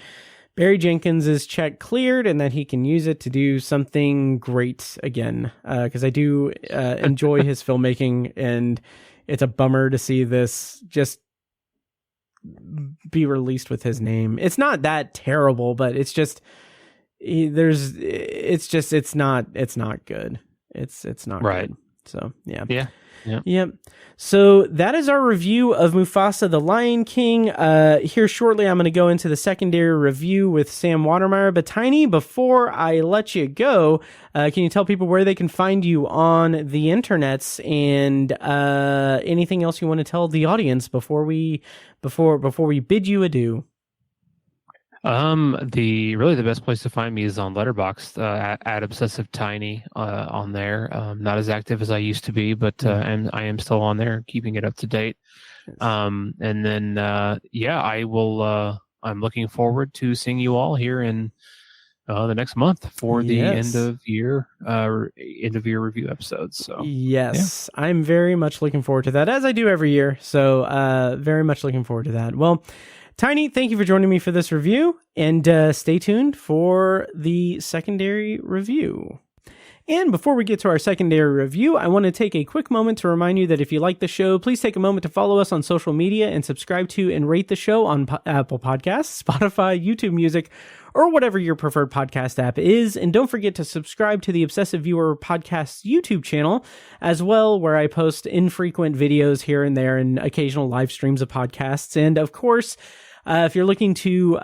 Barry Jenkins' check cleared and that he can use it to do something great again. Because I do enjoy his filmmaking, and it's a bummer to see this just be released with his name. It's not that terrible, but it's just it's not good. It's not right. good. So yeah. Yep. So that is our review of Mufasa the Lion King. Here shortly, I'm going to go into the secondary review with Sam Watermeier. But Tiny, before I let you go, can you tell people where they can find you on the internets, and anything else you want to tell the audience before we bid you adieu? The best place to find me is on Letterboxd, at Obsessive Tiny, on there. Not as active as I used to be, but I am still on there, keeping it up to date. And then I will. I'm looking forward to seeing you all here in the next month for the end of year review episodes. So yes, I'm very much looking forward to that, as I do every year. So very much looking forward to that. Well, Tiny, thank you for joining me for this review, and stay tuned for the secondary review. And before we get to our secondary review, I want to take a quick moment to remind you that if you like the show, please take a moment to follow us on social media and subscribe to and rate the show on Apple Podcasts, Spotify, YouTube Music, or whatever your preferred podcast app is. And don't forget to subscribe to the Obsessive Viewer Podcast's YouTube channel as well, where I post infrequent videos here and there and occasional live streams of podcasts. And of course, if you're looking to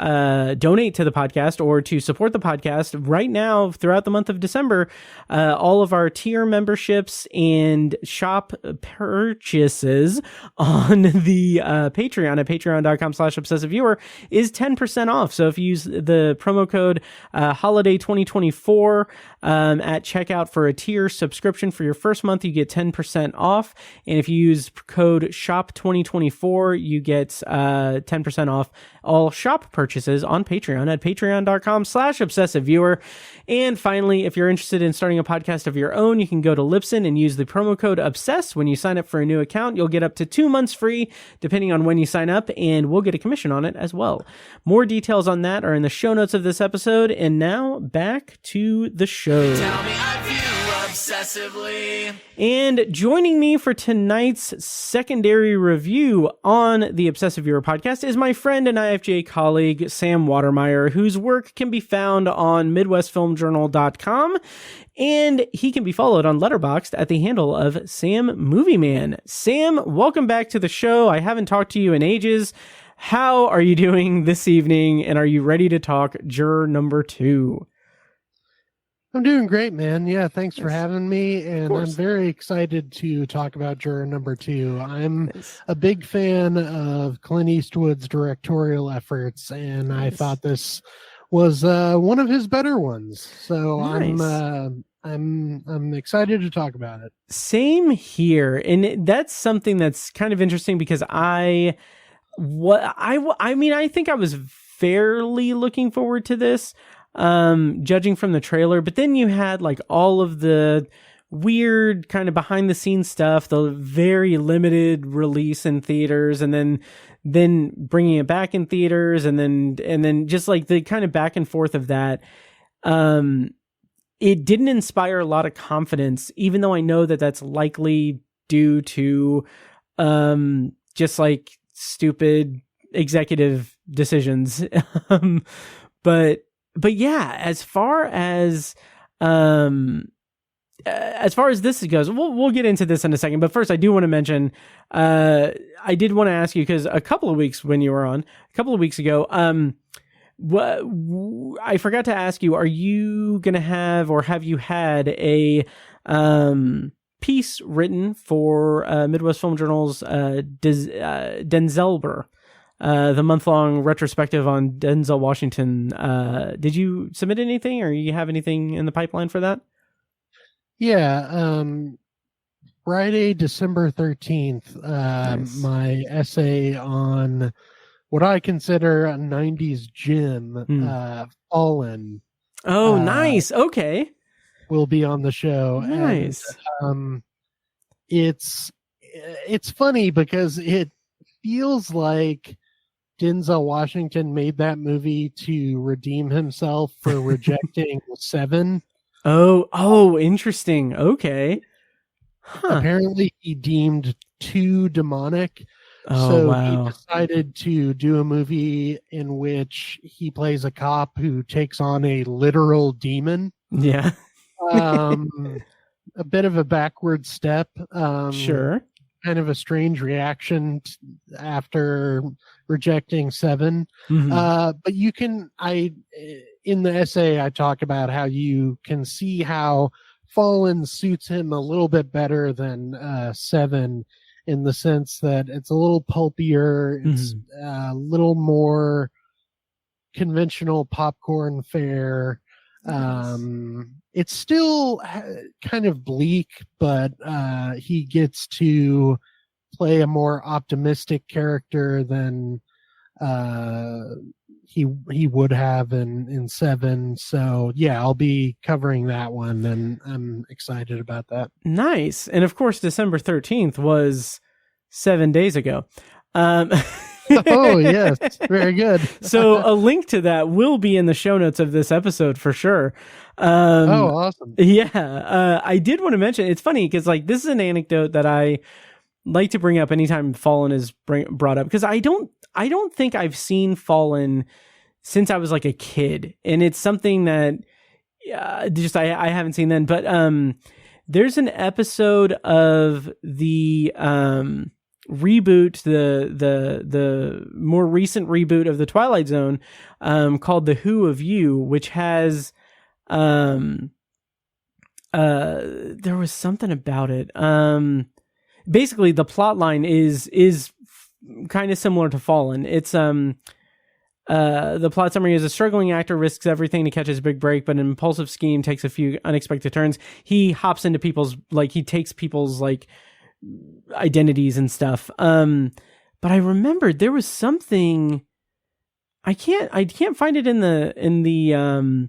donate to the podcast or to support the podcast right now throughout the month of December, all of our tier memberships and shop purchases on the Patreon at patreon.com/obsessiveviewer is 10% off. So if you use the promo code holiday 2024 at checkout for a tier subscription for your first month, you get 10% off. And if you use code shop 2024, you get 10% off all shop purchases on Patreon at patreon.com/obsessiveviewer. And finally, if you're interested in starting a podcast of your own, you can go to Libsyn and use the promo code OBSESS. When you sign up for a new account, you'll get up to 2 months free, depending on when you sign up, and we'll get a commission on it as well. More details on that are in the show notes of this episode. And now back to the show. Tell me I view obsessively. And joining me for tonight's secondary review on the Obsessive Viewer podcast is my friend and IFJA colleague, Sam Watermeier, whose work can be found on MidwestFilmJournal.com, and he can be followed on Letterboxd at the handle of Sam Movie Man. Sam, welcome back to the show. I haven't talked to you in ages. How are you doing this evening, and are you ready to talk Juror number 2? I'm doing great, man. Yeah, thanks for having me, and I'm very excited to talk about Juror number 2. I'm a big fan of Clint Eastwood's directorial efforts, and I thought this was one of his better ones. So I'm excited to talk about it. Same here, and that's something that's kind of interesting because I think I was fairly looking forward to this, judging from the trailer, but then you had like all of the weird kind of behind the scenes stuff, the very limited release in theaters, and then bringing it back in theaters, and then just like the kind of back and forth of that. It didn't inspire a lot of confidence, even though I know that that's likely due to just like stupid executive decisions. But yeah, as far as this goes, we'll get into this in a second. But first, I do want to mention, I did want to ask you, because a couple of weeks ago, I forgot to ask you, are you going to have, or have you had a piece written for Midwest Film Journal's Denzelber, the month-long retrospective on Denzel Washington? Did you submit anything, or you have anything in the pipeline for that? Yeah, Friday, December 13th, nice. My essay on what I consider a 90s gem, Fallen. Oh, nice. Okay. Will be on the show. Nice. And, it's funny because it feels like Denzel Washington made that movie to redeem himself for rejecting Seven. Oh, interesting. Okay. Huh. Apparently he deemed too demonic. He decided to do a movie in which he plays a cop who takes on a literal demon. Yeah. A bit of a backward step. Sure. Kind of a strange reaction after rejecting Seven. Mm-hmm. But you can, in the essay, I talk about how you can see how Fallen suits him a little bit better than Seven, in the sense that it's a little pulpier, it's a little more conventional popcorn fare. Nice. It's still kind of bleak, but he gets to play a more optimistic character than he would have in Seven. So yeah, I'll be covering that one, and I'm excited about that. Nice. And of course, December 13th was 7 days ago. Oh, yes. Very good. So a link to that will be in the show notes of this episode for sure. Awesome. Yeah. I did want to mention, it's funny because like this is an anecdote that I like to bring up anytime Fallen is brought up, because I don't think I've seen Fallen since I was like a kid. And it's something that I haven't seen then. But there's an episode of the reboot, the more recent reboot of the Twilight Zone, called The Who of You, which has there was something about it. Basically the plot line is kind of similar to Fallen. It's the plot summary is: a struggling actor risks everything to catch his big break, but an impulsive scheme takes a few unexpected turns. He hops into people's, like, he takes people's like identities and stuff. But I remembered there was something I can't find it in the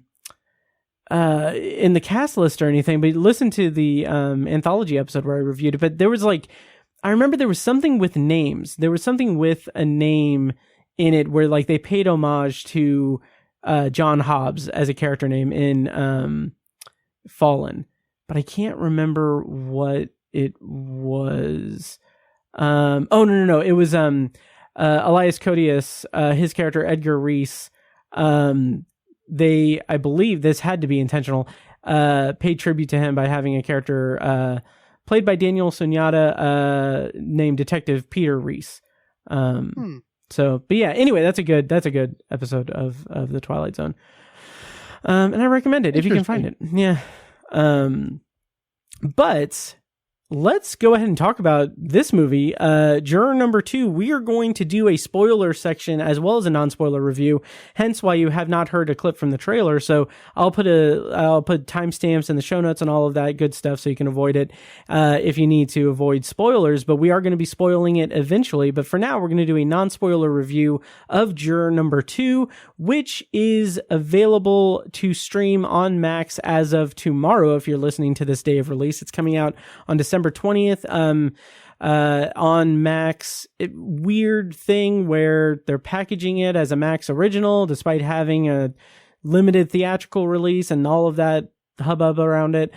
cast list or anything, but listen to the anthology episode where I reviewed it. But there was I remember there was something with names. There was something with a name in it where they paid homage to John Hobbs as a character name in Fallen, but I can't remember what it was. No. It was Elias Codius, his character Edgar Reese. I believe this had to be intentional, paid tribute to him by having a character played by Daniel Sunyata named Detective Peter Reese. So, but yeah, anyway, that's a good episode of The Twilight Zone. And I recommend it if you can find it. Yeah. But let's go ahead and talk about this movie. Juror number 2, we are going to do a spoiler section as well as a non-spoiler review, hence why you have not heard a clip from the trailer. So I'll put timestamps in the show notes and all of that good stuff so you can avoid it if you need to avoid spoilers, but we are going to be spoiling it eventually. But for now, we're going to do a non-spoiler review of Juror number 2, which is available to stream on Max as of tomorrow if you're listening to this day of release. It's coming out on December 20th on Max. Weird thing where they're packaging it as a Max original despite having a limited theatrical release and all of that hubbub around it.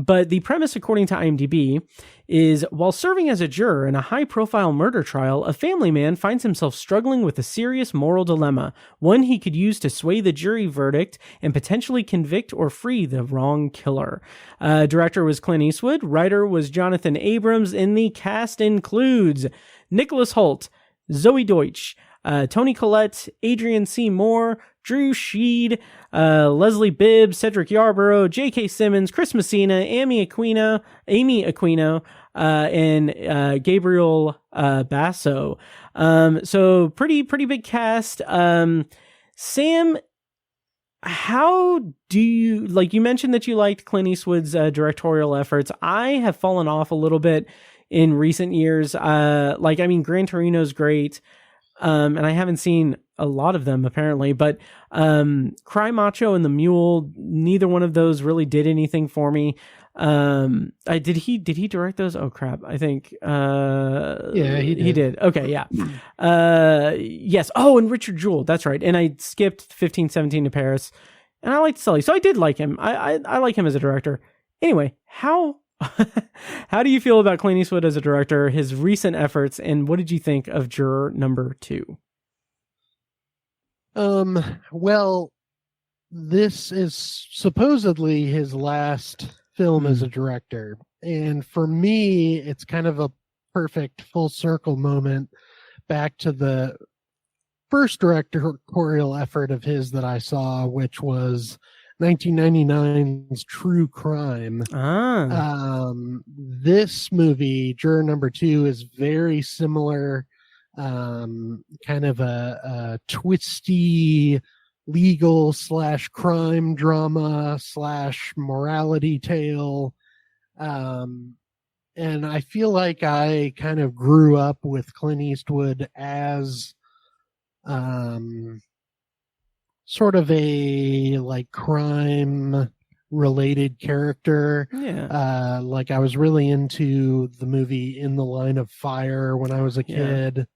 But the premise, according to IMDb, is while serving as a juror in a high-profile murder trial, a family man finds himself struggling with a serious moral dilemma, one he could use to sway the jury verdict and potentially convict or free the wrong killer. Director was Clint Eastwood. Writer was Jonathan Abrams. And the cast includes Nicholas Hoult, Zoe Deutsch, Toni Collette, Adrian C. Moore, Drew Sheed, Leslie Bibb, Cedric Yarborough, J.K. Simmons, Chris Messina, Amy Aquino, and Gabriel Basso. So pretty big cast. Sam, how do you, you mentioned that you liked Clint Eastwood's directorial efforts. I have fallen off a little bit in recent years. Gran Torino's great. And I haven't seen a lot of them apparently, but Cry Macho and The Mule, neither one of those really did anything for me. Did he direct those? Oh crap. I think yeah, he did. Okay, yeah. Yes. Oh, and Richard Jewell, that's right. And I skipped 1517 to Paris. And I liked Sully. So I did like him. I like him as a director. Anyway, how do you feel about Clint Eastwood as a director, his recent efforts, and what did you think of Juror number 2? Well, this is supposedly his last film as a director. And for me, it's kind of a perfect full circle moment back to the first directorial effort of his that I saw, which was 1999's True Crime. This movie, Juror number 2, is very similar, kind of a twisty legal / crime drama / morality tale. And I feel like I kind of grew up with Clint Eastwood as sort of a crime related character. Yeah. I was really into the movie In the Line of Fire when I was a kid.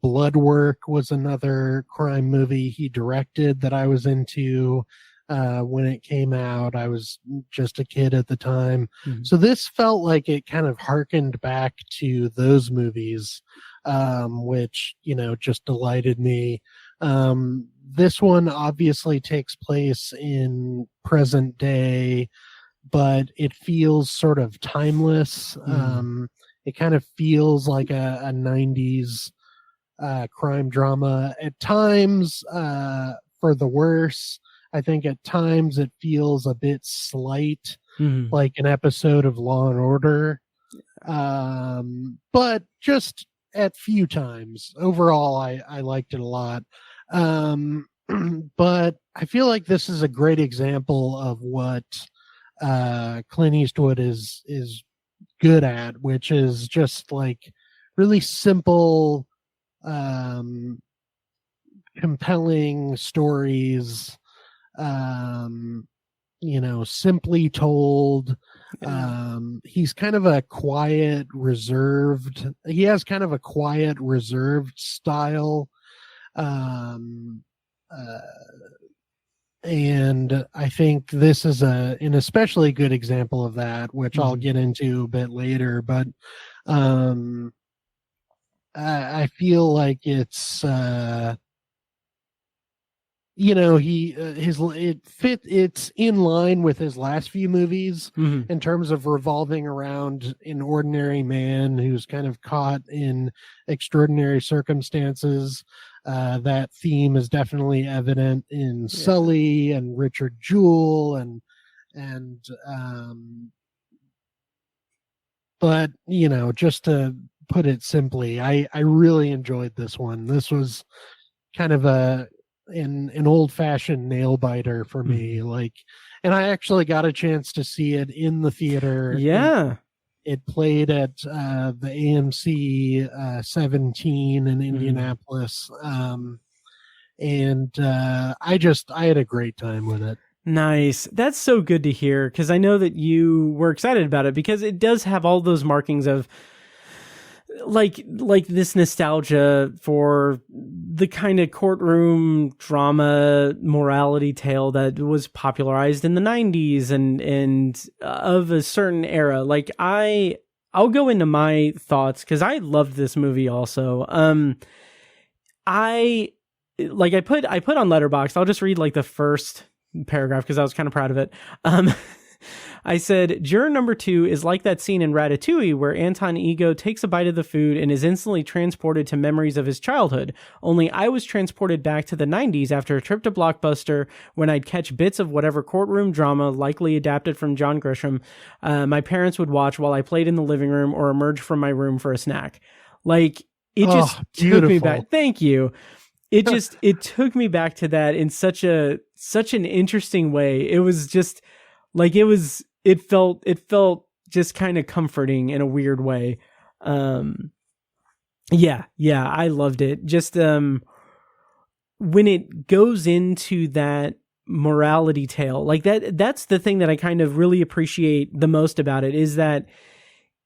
Blood Work was another crime movie he directed that I was into when it came out. I was just a kid at the time. Mm-hmm. So this felt like it kind of harkened back to those movies, which, just delighted me. This one obviously takes place in present day, but it feels sort of timeless. It kind of feels like a 90s crime drama at times, for the worse. I think at times it feels a bit slight, like an episode of Law and Order. But just at few times. Overall, I liked it a lot. But I feel like this is a great example of what Clint Eastwood is good at, which is just really simple compelling stories, simply told. He's kind of a quiet, reserved. He has kind of a quiet, reserved style. And I think this is an especially good example of that, which I'll get into a bit later. But I feel like it's it's in line with his last few movies in terms of revolving around an ordinary man who's kind of caught in extraordinary circumstances. That theme is definitely evident in Sully and Richard Jewell but just to put it simply, I really enjoyed this one. This was kind of an old-fashioned nail biter for me. And I actually got a chance to see it in the theater. It played at the AMC 17 in Indianapolis. And I had a great time with it. Nice. That's so good to hear, because I know that you were excited about it, because it does have all those markings of like this nostalgia for the kind of courtroom drama morality tale that was popularized in the 90s and of a certain era. Like I'll go into my thoughts, because I loved this movie also. I put on Letterboxd, I'll just read like the first paragraph because I was kind of proud of it. I said, Juror number 2 is like that scene in Ratatouille where Anton Ego takes a bite of the food and is instantly transported to memories of his childhood. Only I was transported back to the 90s after a trip to Blockbuster when I'd catch bits of whatever courtroom drama, likely adapted from John Grisham, my parents would watch while I played in the living room or emerged from my room for a snack. Like, it just took me back. Thank you. It took me back to that in such an interesting way. It was just like, it felt just kind of comforting in a weird way. I loved it. Just when it goes into that morality tale, like that's the thing that I kind of really appreciate the most about it, is that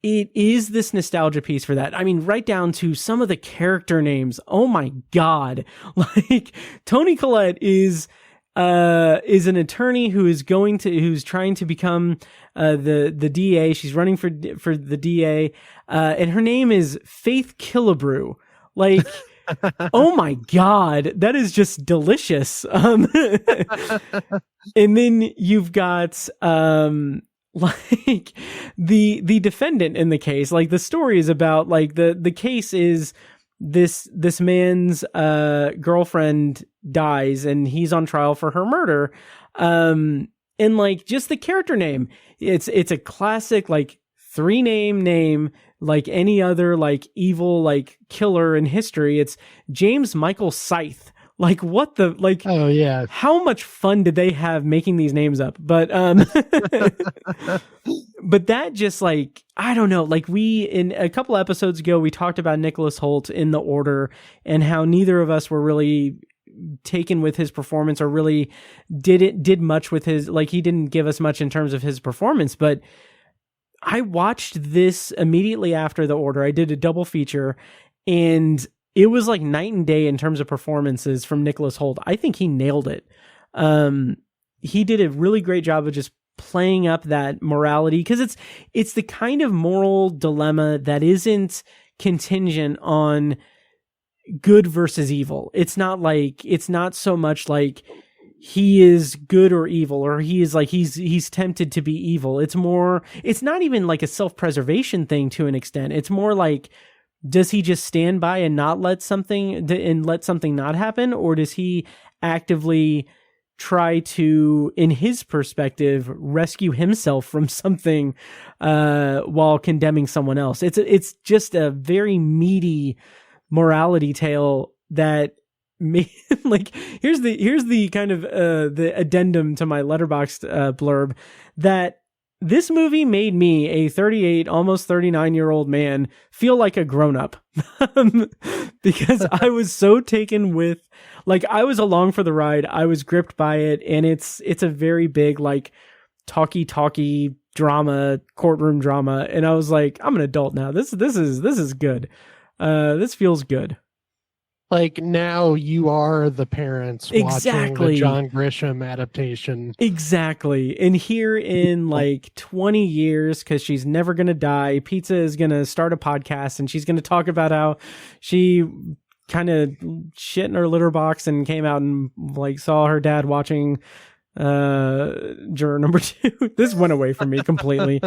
it is this nostalgia piece for that. I mean, right down to some of the character names. Oh my God. Like, Toni Collette is an attorney who's trying to become the DA. She's running for the DA, and her name is Faith Killebrew. Like, oh my God, that is just delicious. And then you've got like the defendant in the case. Like, the story is about, like, the case is this man's girlfriend dies and he's on trial for her murder. And like, just the character name, it's a classic, like, 3-name, like any other like evil like killer in history. It's James Michael Scythe. Like, what the, like, oh yeah, how much fun did they have making these names up? But but that just, like, I don't know, like, we in a couple episodes ago we talked about Nicholas Hoult in The Order and how neither of us were really taken with his performance or really did much with his, like, he didn't give us much in terms of his performance. But I watched this immediately after The Order. I did a double feature, and it was like night and day in terms of performances from Nicholas Hoult. I think he nailed it. He did a really great job of just playing up that morality, because it's the kind of moral dilemma that isn't contingent on good versus evil. It's not so much like he is good or evil, or he is like he's tempted to be evil. It's not even like a self-preservation thing to an extent. It's more like, does he just stand by and not let something not happen, or does he actively try to, in his perspective, rescue himself from something while condemning someone else? It's just a very meaty morality tale that like, here's the kind of the addendum to my Letterboxd blurb, that this movie made me, a 38, almost 39-year-old man, feel like a grown-up. Because I was so taken with, like, I was along for the ride. I was gripped by it, and it's a very big, like, talky drama, courtroom drama, and I was like, I'm an adult now. This is good. This feels good. Like, now you are the parents watching Exactly. the John Grisham adaptation. Exactly. And here in like 20 years, because she's never going to die, Pizza is going to start a podcast, and she's going to talk about how she kind of shit in her litter box and came out and like saw her dad watching Juror number 2. This went away from me completely.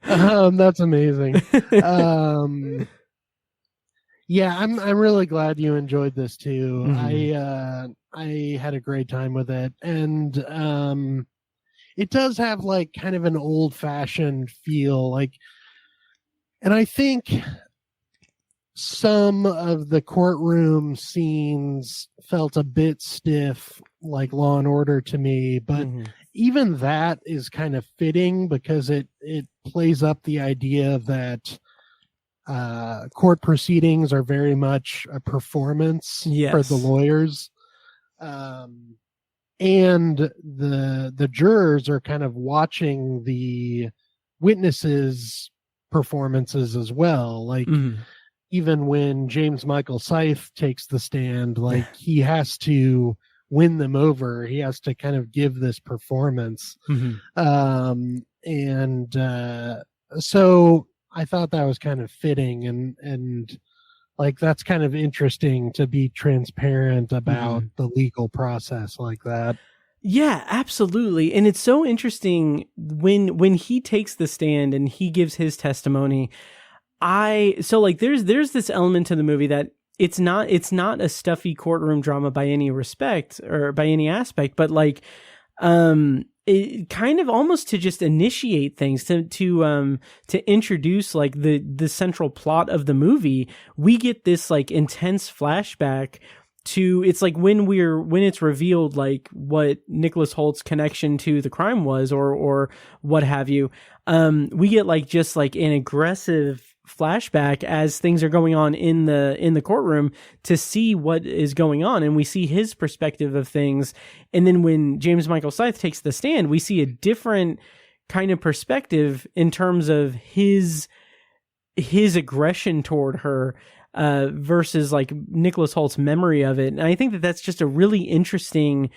That's amazing. Yeah, I'm really glad you enjoyed this too. Mm-hmm. I had a great time with it, and it does have like kind of an old-fashioned feel, like, and I think some of the courtroom scenes felt a bit stiff, like Law and Order to me, but even that is kind of fitting because it plays up the idea that court proceedings are very much a performance for the lawyers, and the jurors are kind of watching the witnesses' performances as well. Like, even when James Michael Scythe takes the stand, like, he has to win them over. He has to kind of give this performance. So I thought that was kind of fitting, and like, that's kind of interesting to be transparent about the legal process like that. Yeah, absolutely. And it's so interesting when he takes the stand and he gives his testimony. There's this element to the movie that it's not a stuffy courtroom drama by any respect or by any aspect, but like it kind of almost to just initiate things, to introduce like the central plot of the movie. We get this like intense flashback to, it's like when it's revealed like what Nicholas Holt's connection to the crime was or what have you. We get like just like an aggressive flashback as things are going on in the courtroom to see what is going on, and we see his perspective of things. And then when James Michael Scythe takes the stand, we see a different kind of perspective in terms of his aggression toward her versus like Nicholas Holt's memory of it. And I think that that's just a really interesting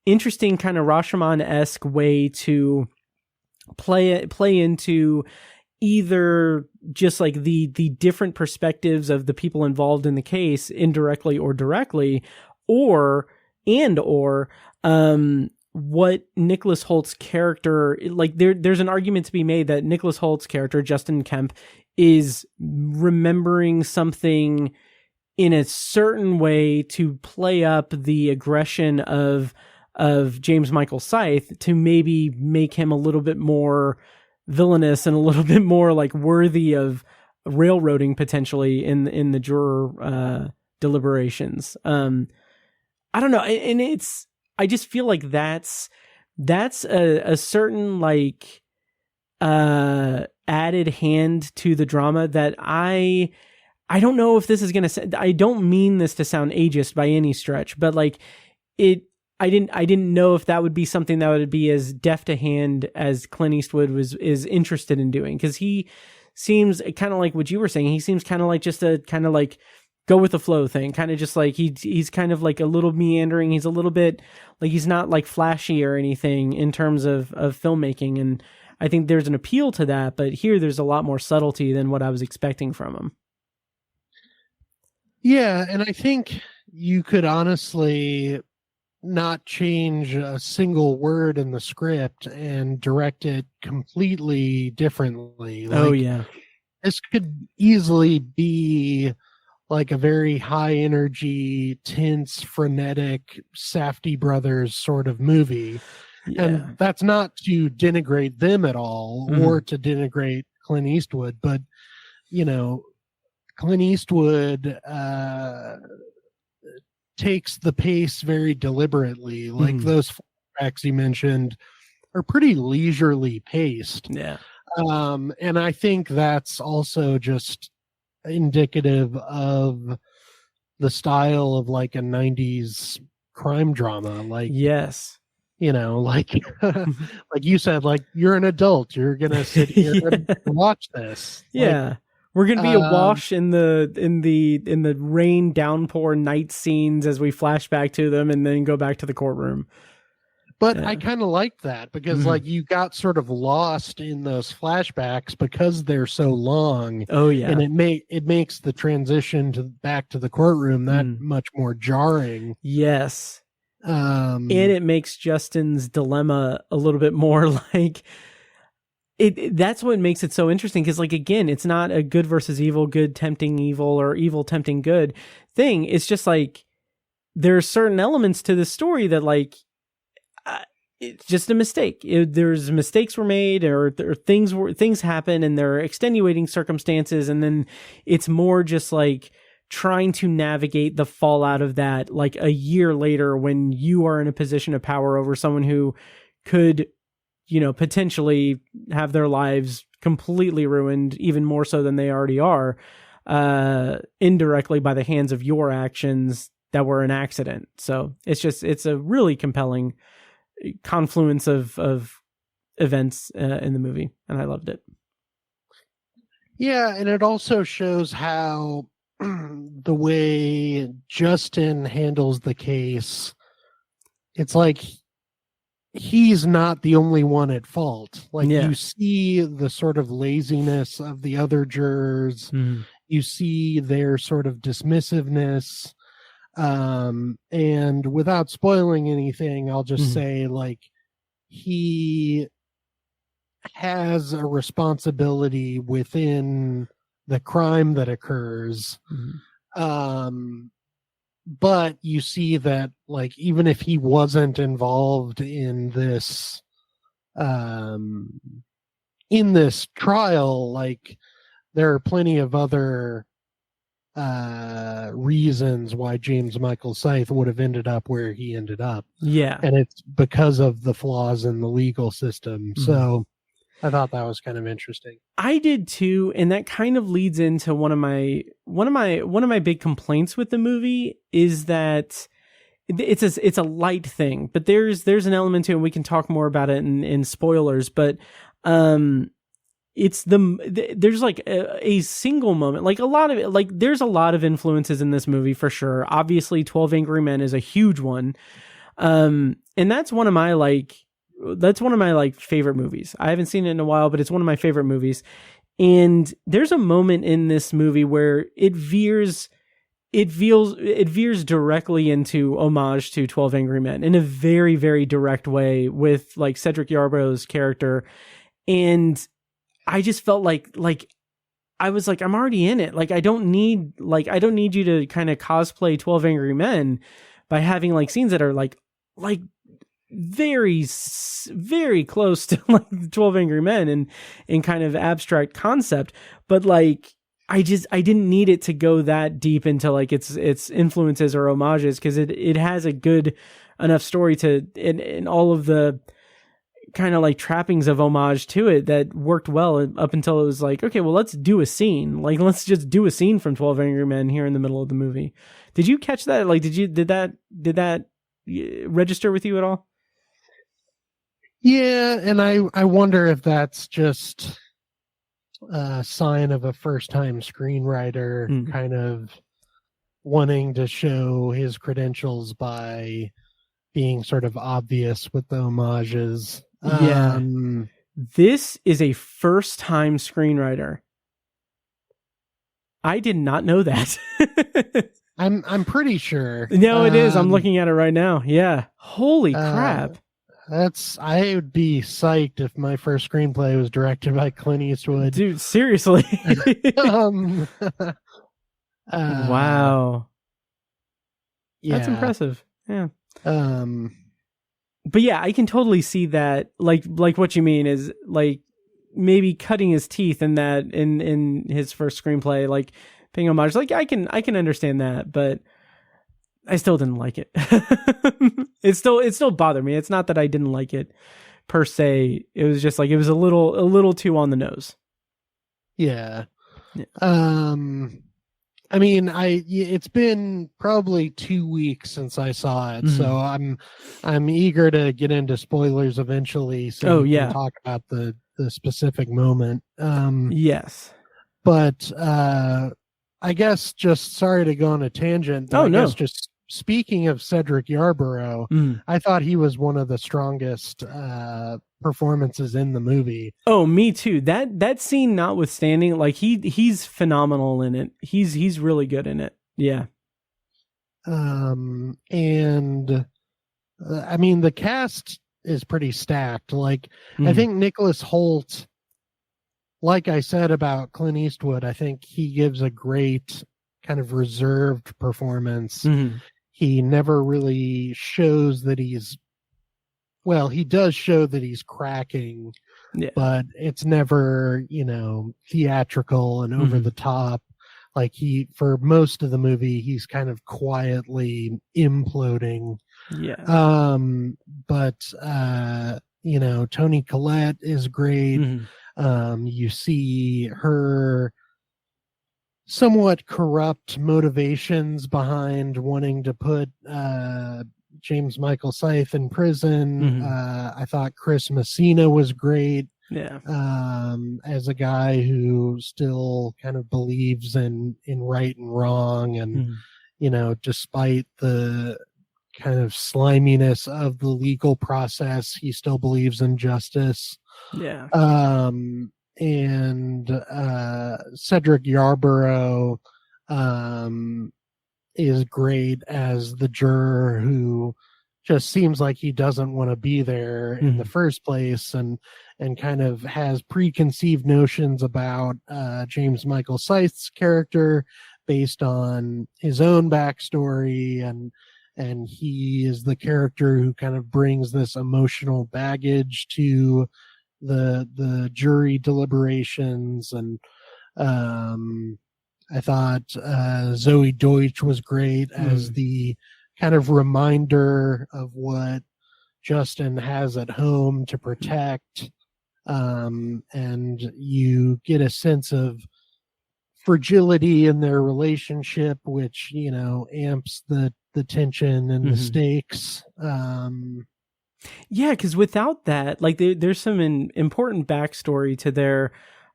kind of Rashomon-esque way to play into either just like the different perspectives of the people involved in the case, indirectly or directly, or what Nicholas Holt's character, like there's an argument to be made that Nicholas Holt's character, Justin Kemp, is remembering something in a certain way to play up the aggression of James Michael Scythe to maybe make him a little bit more villainous and a little bit more like worthy of railroading potentially in the juror deliberations. I don't know, and I just feel like that's a certain like added hand to the drama that I don't know if this is gonna. I don't mean this to sound ageist by any stretch, but like it. I didn't know if that would be something that would be as deft a hand as Clint Eastwood is interested in doing, because he seems kind of like what you were saying. He seems kind of like just a kind of like go with the flow thing, kind of just like he's kind of like a little meandering. He's a little bit like he's not like flashy or anything in terms of filmmaking, and I think there's an appeal to that. But here, there's a lot more subtlety than what I was expecting from him. Yeah, and I think you could honestly not change a single word in the script and direct it completely differently. Like, this could easily be like a very high energy, tense, frenetic, Safdie brothers sort of movie. Yeah. And that's not to denigrate them at all or to denigrate Clint Eastwood, but you know, Clint Eastwood takes the pace very deliberately. Like those flashbacks you mentioned are pretty leisurely paced. Yeah. And I think that's also just indicative of the style of like a 90s crime drama. Like, yes. You know, like like you said, like you're an adult, you're gonna sit here and watch this. Yeah. Like, we're gonna be awash in the rain downpour night scenes as we flash back to them and then go back to the courtroom. But I kind of liked that because like you got sort of lost in those flashbacks because they're so long. Oh yeah. And it makes the transition back to the courtroom that much more jarring. Yes. And it makes Justin's dilemma a little bit more like that's what makes it so interesting, because like again, it's not a good versus evil, good tempting evil, or evil tempting good thing. It's just like there are certain elements to the story that like it's just a mistake. There's mistakes were made, or things happen, and there are extenuating circumstances, and then it's more just like trying to navigate the fallout of that, like a year later when you are in a position of power over someone who could, potentially have their lives completely ruined, even more so than they already are, indirectly by the hands of your actions that were an accident. So it's a really compelling confluence of events in the movie, and I loved it. Yeah, and it also shows how the way Justin handles the case, it's like he's not the only one at fault. Like you see the sort of laziness of the other jurors, you see their sort of dismissiveness. And without spoiling anything, I'll just say like he has a responsibility within the crime that occurs. But you see that like even if he wasn't involved in this trial, like there are plenty of other reasons why James Michael Scythe would have ended up where he ended up. Yeah. And it's because of the flaws in the legal system. So I thought that was kind of interesting. I did too, and that kind of leads into one of my big complaints with the movie is that it's a light thing, but there's an element to it, and we can talk more about it in spoilers, but it's there's like a single moment, like a lot of it, like there's a lot of influences in this movie for sure. Obviously 12 Angry Men is a huge one. And that's one of my favorite movies. I haven't seen it in a while, but it's one of my favorite movies. And there's a moment in this movie where it veers directly into homage to 12 Angry Men in a very, very direct way with like Cedric Yarborough's character. And I just felt like I was like, I'm already in it. Like, I don't need you to kind of cosplay 12 Angry Men by having like scenes that are like very, very close to like 12 Angry Men in kind of abstract concept. But like, I didn't need it to go that deep into like its influences or homages, because it has a good enough story to in all of the kind of like trappings of homage to it that worked well up until it was like, okay, well, let's do a scene. Like, let's just do a scene from 12 Angry Men here in the middle of the movie. Did you catch that? Like, did that register with you at all? Yeah, and I wonder if that's just a sign of a first-time screenwriter kind of wanting to show his credentials by being sort of obvious with the homages. Yeah. This is a first-time screenwriter. I did not know that. I'm pretty sure. No, it is. I'm looking at it right now. Yeah. Holy crap. I would be psyched if my first screenplay was directed by Clint Eastwood. Dude, seriously. Wow. Yeah. That's impressive. Yeah. But yeah, I can totally see that. Like what you mean is like maybe cutting his teeth in that in his first screenplay, like paying homage. Like I can understand that, but I still didn't like it. It still bothered me. It's not that I didn't like it per se. It was just like it was a little too on the nose. Yeah. I mean, it's been probably 2 weeks since I saw it, so I'm eager to get into spoilers eventually, so we can talk about the specific moment. Yes, but I guess just sorry to go on a tangent. But guess just speaking of Cedric Yarborough, I thought he was one of the strongest performances in the movie. Oh, me too. That scene notwithstanding, like he's phenomenal in it. He's really good in it. Yeah. And I mean, the cast is pretty stacked. Like I think Nicholas Hoult, like I said about Clint Eastwood, I think he gives a great kind of reserved performance. He never really shows that he does show that he's cracking, but it's never, theatrical and over the top. Like for most of the movie, he's kind of quietly imploding. Yeah. But Toni Collette is great. You see her somewhat corrupt motivations behind wanting to put James Michael Scythe in prison. I thought Chris Messina was great. Yeah. As a guy who still kind of believes in right and wrong, and despite the kind of sliminess of the legal process, he still believes in justice. Yeah. And Cedric Yarborough is great as the juror who just seems like he doesn't want to be there in the first place, and kind of has preconceived notions about James Michael Scythe's character based on his own backstory, and he is the character who kind of brings this emotional baggage to the jury deliberations. And I thought Zoe Deutsch was great as the kind of reminder of what Justin has at home to protect. And you get a sense of fragility in their relationship, which, amps the tension and the stakes. Yeah, because without that, like there's some important backstory to their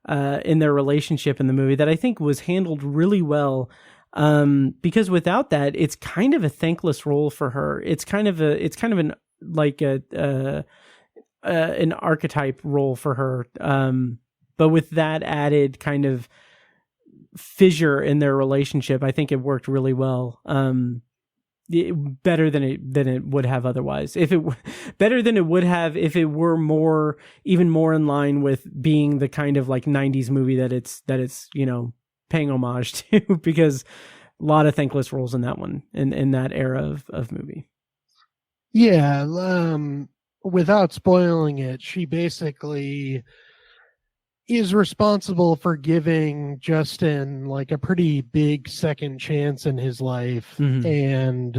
in their relationship in the movie that I think was handled really well. Because without that, it's kind of a thankless role for her. It's kind of an archetype role for her. But with that added kind of fissure in their relationship, I think it worked really well. Better than it would have otherwise. Better than it would have if it were even more in line with being the kind of like 90s movie that it's paying homage to, because a lot of thankless roles in that one, in that era of movie. Yeah. Without spoiling it, she basically is responsible for giving Justin like a pretty big second chance in his life. And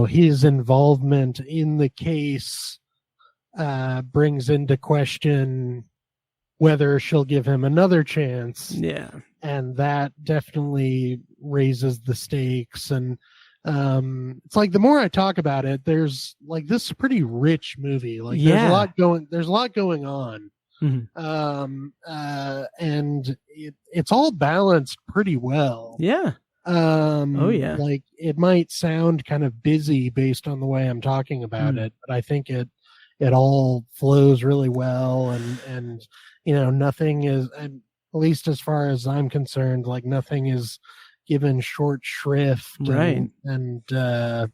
his involvement in the case brings into question whether she'll give him another chance. Yeah. And that definitely raises the stakes. And it's like the more I talk about it, there's like this is a pretty rich movie. Like there's a lot going on. And it's all balanced pretty well. Yeah. Like it might sound kind of busy based on the way I'm talking about it, but I think it all flows really well, and nothing is, at least as far as I'm concerned, like nothing is given short shrift. Right. And I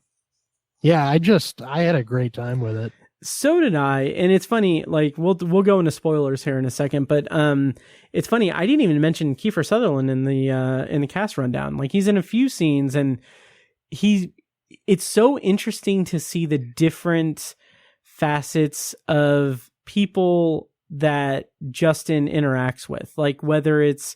had a great time with it. So did I. And it's funny, like we'll go into spoilers here in a second, but it's funny, I didn't even mention Kiefer Sutherland in the cast rundown. Like he's in a few scenes, and it's so interesting to see the different facets of people that Justin interacts with. Like whether it's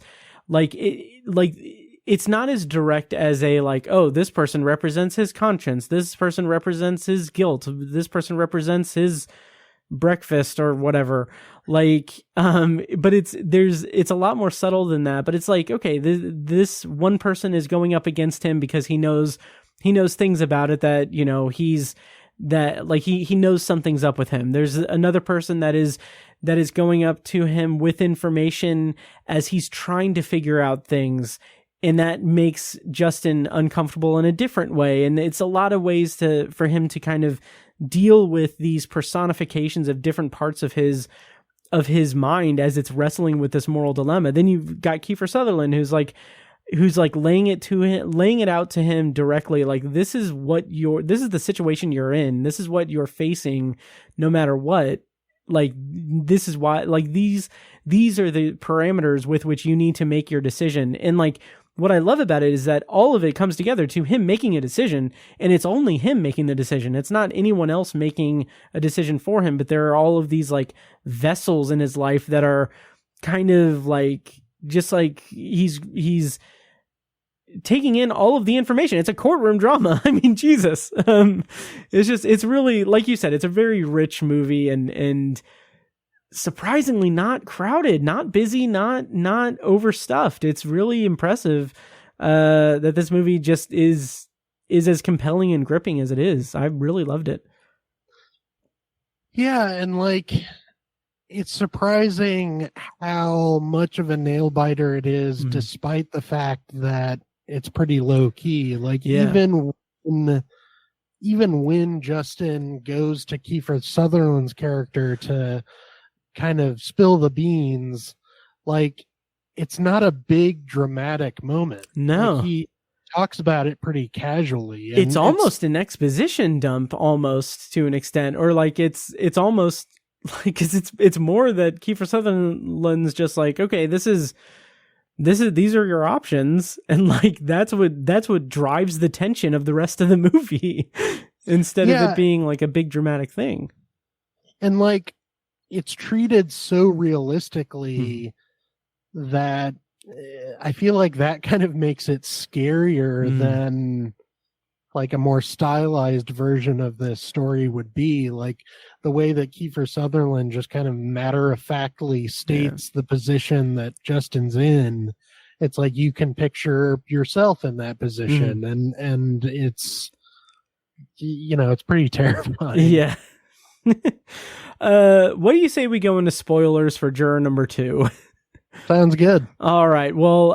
it's not as direct as a like, oh, this person represents his conscience, this person represents his guilt, this person represents his breakfast or whatever. Like, but it's a lot more subtle than that. But it's like, okay, this one person is going up against him because he knows things about it that, you know, he knows something's up with him. There's another person that is going up to him with information as he's trying to figure out things. And that makes Justin uncomfortable in a different way. And it's a lot of ways for him to kind of deal with these personifications of different parts of his mind as it's wrestling with this moral dilemma. Then you've got Kiefer Sutherland, who's like laying it out to him directly. Like, this is the situation you're in. This is what you're facing no matter what. Like, this is why, like, these are the parameters with which you need to make your decision. And like, what I love about it is that all of it comes together to him making a decision, and it's only him making the decision. It's not anyone else making a decision for him, but there are all of these like vessels in his life that are kind of like, just like he's taking in all of the information. It's a courtroom drama. I mean, Jesus. It's really, like you said, it's a very rich movie and surprisingly not crowded, not busy, not overstuffed. It's really impressive that this movie just is as compelling and gripping as it is. I really loved it. Yeah, and like, it's surprising how much of a nail biter it is, despite the fact that it's pretty low key. Like, even when Justin goes to Kiefer Sutherland's character to kind of spill the beans, like, it's not a big dramatic moment. No, like, he talks about it pretty casually. It's almost an exposition dump, almost, to an extent, or like it's almost like, because it's more that Kiefer Sutherland's just like, okay, these are your options, and like that's what drives the tension of the rest of the movie instead of it being like a big dramatic thing. And like, it's treated so realistically that I feel like that kind of makes it scarier than like a more stylized version of this story would be. Like, the way that Kiefer Sutherland just kind of matter-of-factly states the position that Justin's in, it's like you can picture yourself in that position, and it's, you know, it's pretty terrifying. Yeah. What do you say we go into spoilers for Juror number 2? Sounds good. All right. Well,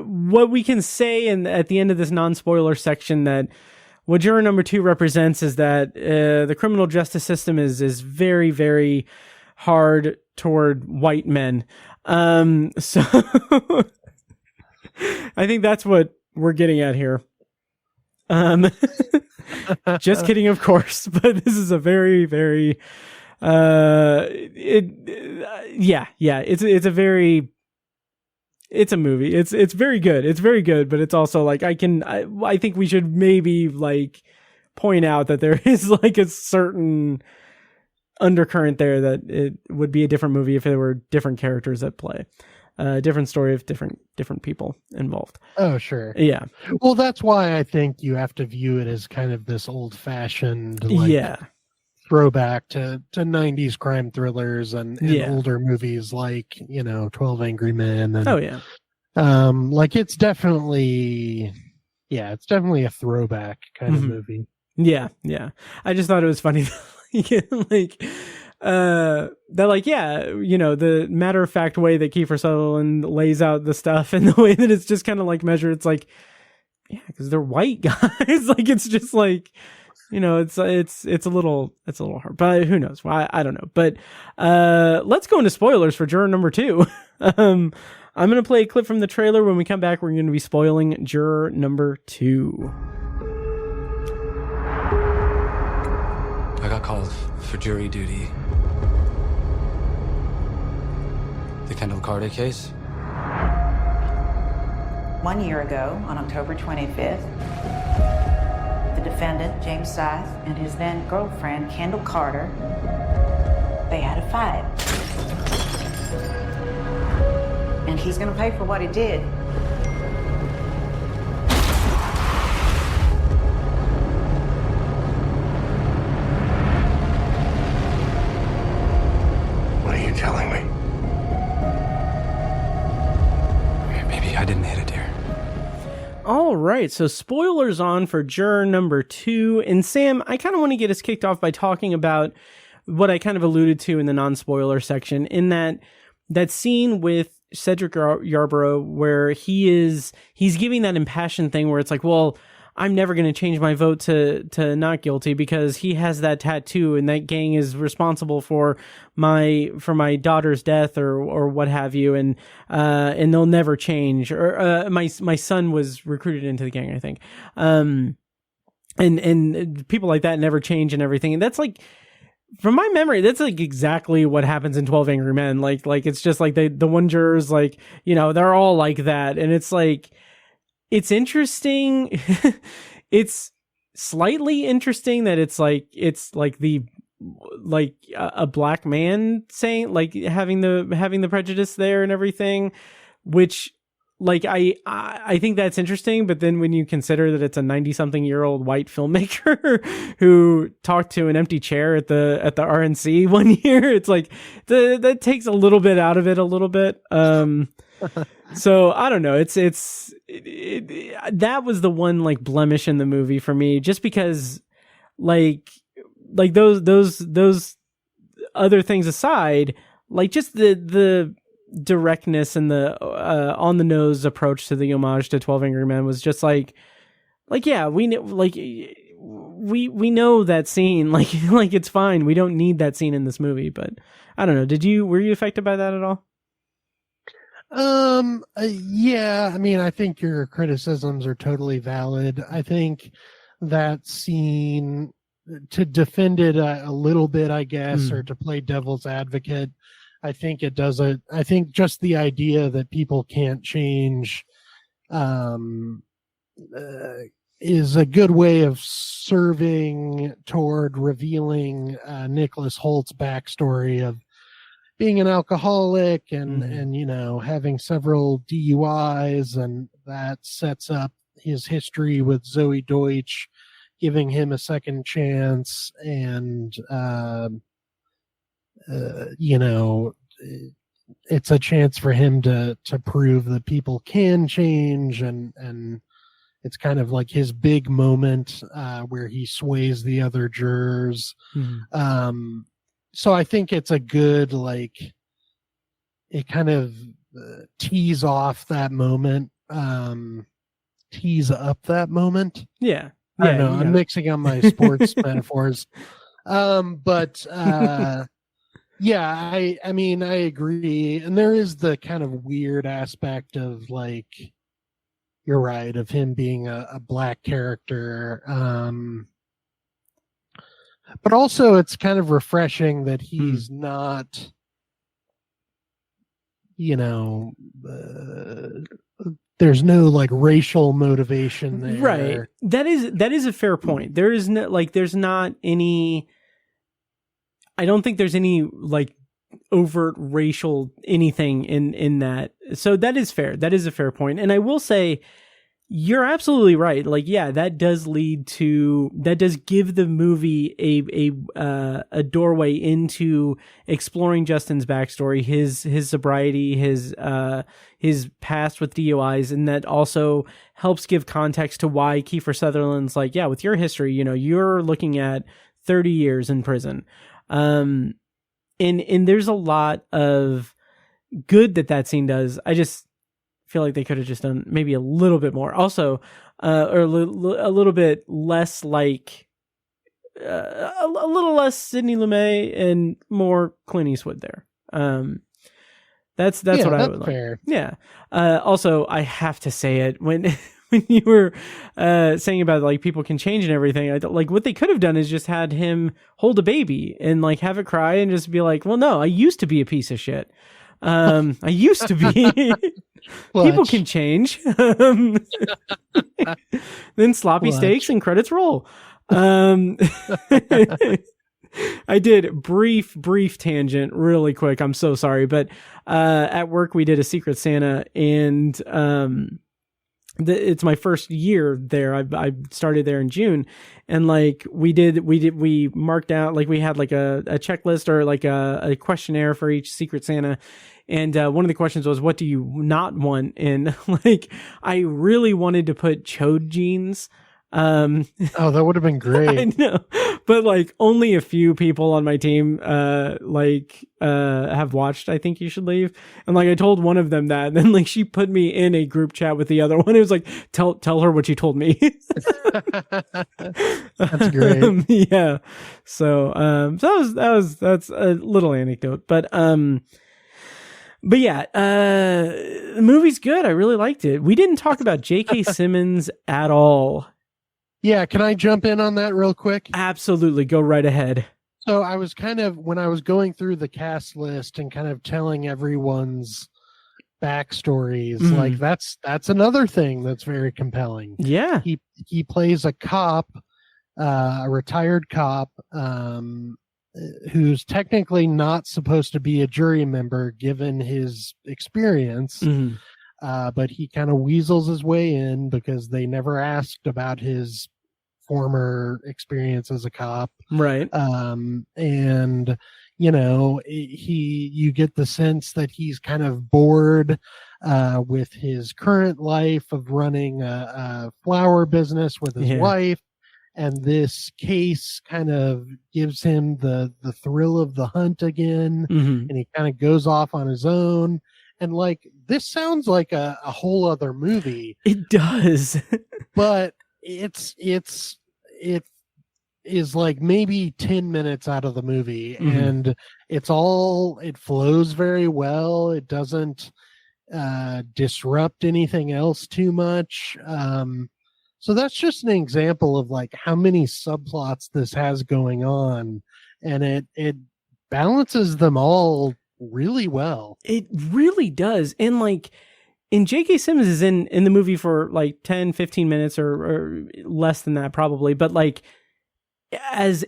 what we can say at the end of this non-spoiler section, that what Juror number 2 represents is that the criminal justice system is very, very hard toward white men. So I think that's what we're getting at here. Just kidding, of course, but this is a very, very it's a movie. It's very good. It's very good, but it's also like, I think we should maybe like point out that there is like a certain undercurrent there, that it would be a different movie if there were different characters at play. Different story of different people involved. Oh, sure. Yeah. Well, that's why I think you have to view it as kind of this old-fashioned, like, throwback to 90s crime thrillers and older movies like, you know, 12 Angry Men. And, like, it's definitely a throwback kind of movie. Yeah. I just thought it was funny. Like, that, like, you know, the matter-of-fact way that Kiefer Sutherland lays out the stuff, and the way that it's just kind of like measured, it's like, because they're white guys. Like, it's just like, you know, it's a little hard, but who knows? Well, I don't know. But let's go into spoilers for Juror number 2. I'm going to play a clip from the trailer. When we come back, we're going to be spoiling Juror number 2. I got called for jury duty. The Kendall Carter case? 1 year ago, on October 25th, the defendant, James Scythe, and his then girlfriend, Kendall Carter, they had a fight. And he's gonna pay for what he did. right, so spoilers on for Juror number 2. And Sam, I kind of want to get us kicked off by talking about what I kind of alluded to in the non-spoiler section, in that scene with Cedric Yarborough where he's giving that impassioned thing where it's like, well, I'm never going to change my vote to not guilty because he has that tattoo and that gang is responsible for my daughter's death or what have you, and they'll never change. Or my son was recruited into the gang, I think. And people like that never change and everything. And that's like, from my memory, that's like exactly what happens in 12 Angry Men. Like it's just like the one jurors, like, you know, they're all like that, and it's like. It's interesting. It's slightly interesting that it's like a black man saying, like, having the prejudice there and everything, which, like, I think that's interesting. But then when you consider that it's a 90-something-year-old white filmmaker who talked to an empty chair at the RNC one year, it's like that takes a little bit out of it a little bit. So I don't know. It's that was the one like blemish in the movie for me, just because like those other things aside, like just the directness and the on the nose approach to the homage to 12 Angry Men was just like yeah, we know, like we know that scene, like it's fine. We don't need that scene in this movie. But I don't know. Were you affected by that at all? Yeah, I mean, I think your criticisms are totally valid. I think that scene, to defend it a little bit, I guess, or to play devil's advocate, I think it does I think just the idea that people can't change, is a good way of serving toward revealing, Nicholas Holt's backstory of being an alcoholic and you know, having several DUIs, and that sets up his history with Zoe Deutsch, giving him a second chance, and you know, it's a chance for him to prove that people can change, and it's kind of like his big moment where he sways the other jurors. So I think it's a good, like, it kind of tease off that moment, tease up that moment. Yeah. I don't know. I'm mixing up my sports metaphors. But yeah, I mean, I agree. And there is the kind of weird aspect of, like, you're right, of him being a black character. But also, it's kind of refreshing that he's not, you know, there's no like racial motivation there. Right. That is a fair point. There is no, like, there's not any, I don't think there's any like overt racial anything in that. So that is fair. That is a fair point. And I will say, you're absolutely right. Like, yeah, that does give the movie a doorway into exploring Justin's backstory, his sobriety, his past with DUIs, and that also helps give context to why Kiefer Sutherland's like, yeah, with your history, you know, you're looking at 30 years in prison. And there's a lot of good that scene does. I just feel like they could have just done maybe a little bit more. Also, or a little bit less like a little less Sidney Lumet and more Clint Eastwood there. That's what I would like. Fair. Yeah. Also, I have to say it when you were saying about like people can change and everything. Like what they could have done is just had him hold a baby and like have it cry and just be like, well, no, I used to be a piece of shit. I used to be. People can change. Then sloppy steaks and credits roll. I did brief tangent really quick. I'm so sorry. But at work we did a Secret Santa, and it's my first year there. I started there in June, and like we marked out, like we had like a checklist or like a questionnaire for each Secret Santa. And one of the questions was, what do you not want in? Like, I really wanted to put chode jeans. Oh, that would have been great. I know, but like only a few people on my team have watched I Think You Should Leave, and like I told one of them that, and then like she put me in a group chat with the other one. It was like, tell her what you told me. That's great. Yeah, so that's a little anecdote, but yeah, the movie's good. I really liked it. We didn't talk about J.K. Simmons at all. Yeah, can I jump in on that real quick? Absolutely, go right ahead. So I was when I was going through the cast list and kind of telling everyone's backstories, like that's another thing that's very compelling. Yeah. He plays a cop, a retired cop, who's technically not supposed to be a jury member given his experience. But he kind of weasels his way in because they never asked about his former experience as a cop. Right. And, you know, you get the sense that he's kind of bored with his current life of running a flower business with his wife. And this case kind of gives him the thrill of the hunt again. And he kind of goes off on his own. And like, this sounds like a whole other movie. It does. But it is like maybe 10 minutes out of the movie, and it flows very well. It doesn't disrupt anything else too much. So that's just an example of like how many subplots this has going on, and it balances them all really well. It really does. And like, J.K. Simmons is in the movie for like 10, 15 minutes or less than that probably, but like as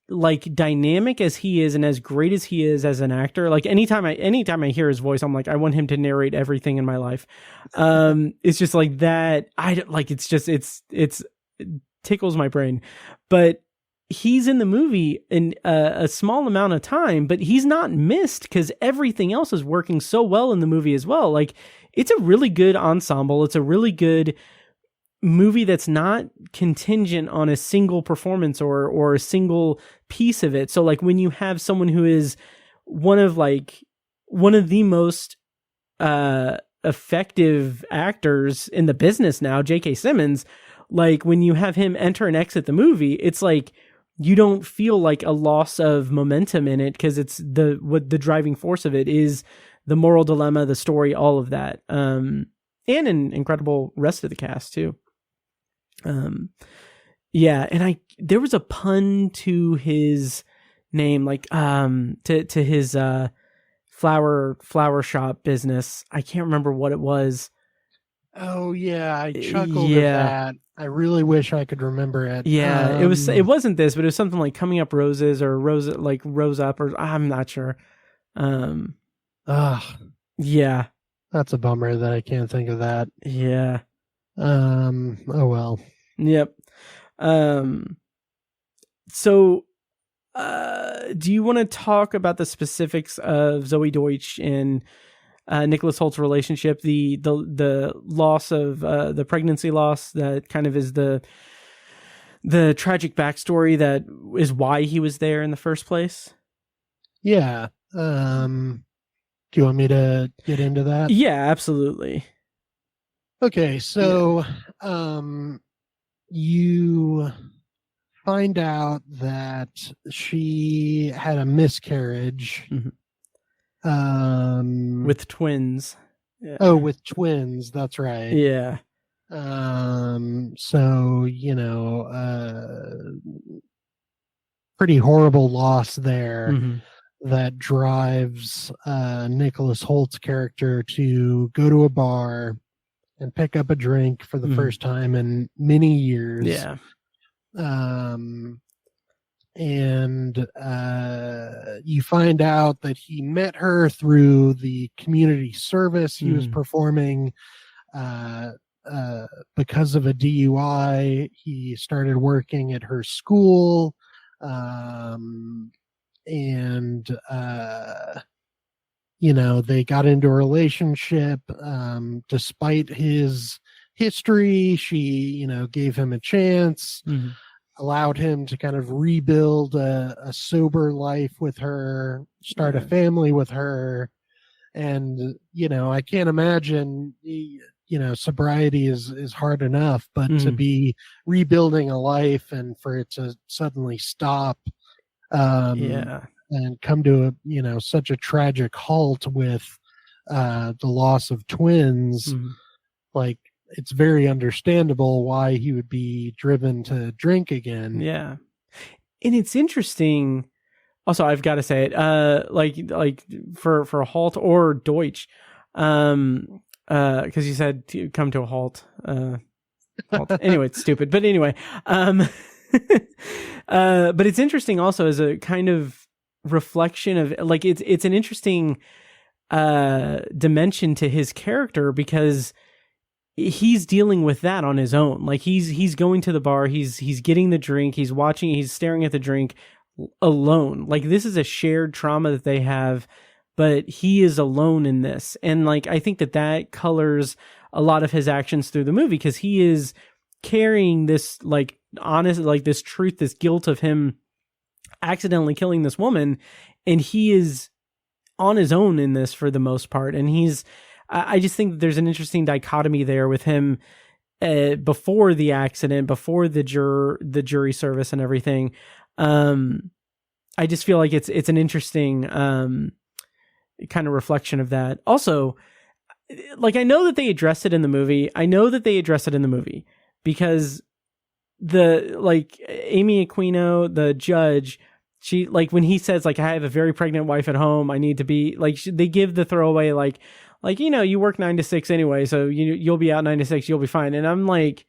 like dynamic as he is and as great as he is as an actor, like anytime I hear his voice, I'm like, I want him to narrate everything in my life. It's just like that. It tickles my brain. But he's in the movie in a small amount of time, but he's not missed because everything else is working so well in the movie as well. Like, it's a really good ensemble. It's a really good movie that's not contingent on a single performance or a single piece of it. So like when you have someone who is one of the most effective actors in the business now, J.K. Simmons, like when you have him enter and exit the movie, it's like you don't feel like a loss of momentum in it because it's the driving force of it is the moral dilemma, the story, all of that. And an incredible rest of the cast too. Yeah, and there was a pun to his name, like to his flower shop business. I can't remember what it was. Oh yeah, I chuckled at that. I really wish I could remember it. Yeah, it wasn't this, but it was something like Coming Up Roses or Rose Up, or I'm not sure. Yeah. That's a bummer that I can't think of that. Yeah. Oh well. Yep. So do you want to talk about the specifics of Zoe Deutsch and Nicholas Holt's relationship, the loss of the pregnancy loss that kind of is the tragic backstory that is why he was there in the first place? Yeah. Do you want me to get into that? Yeah, absolutely. Okay, so you find out that she had a miscarriage. With twins. Yeah. Oh, with twins, that's right. Yeah. So, you know, pretty horrible loss there. That drives Nicholas Holt's character to go to a bar and pick up a drink for the first time in many years. Yeah. And you find out that he met her through the community service he was performing because of a DUI, he started working at her school, and they got into a relationship. Despite his history, she gave him a chance, allowed him to kind of rebuild a sober life with her, start a family with her. And I can't imagine sobriety is hard enough, but to be rebuilding a life and for it to suddenly stop and come to a such a tragic halt with the loss of twins, like, it's very understandable why he would be driven to drink again. Yeah. And it's interesting. Also, I've got to say it, like for halt or Deutsch, because you said to come to a halt. Anyway, it's stupid, but anyway, but it's interesting also as a kind of reflection of, like, it's an interesting dimension to his character, because he's dealing with that on his own. Like, he's going to the bar, he's getting the drink, he's staring at the drink alone. Like, this is a shared trauma that they have, but he is alone in this. And, like, I think that colors a lot of his actions through the movie, because he is carrying this, like, honest, like, this truth, this guilt of him accidentally killing this woman, and he is on his own in this for the most part. And I just think that there's an interesting dichotomy there with him before the accident, before the jury service and everything. I just feel like it's an interesting kind of reflection of that. Also, like, I know that they addressed it in the movie. Because Amy Aquino, the judge, she, like, when he says, like, I have a very pregnant wife at home, I need to be, like, they give the throwaway, like, you work 9 to 6 anyway, so you'll be out 9 to 6, you'll be fine. And I'm like,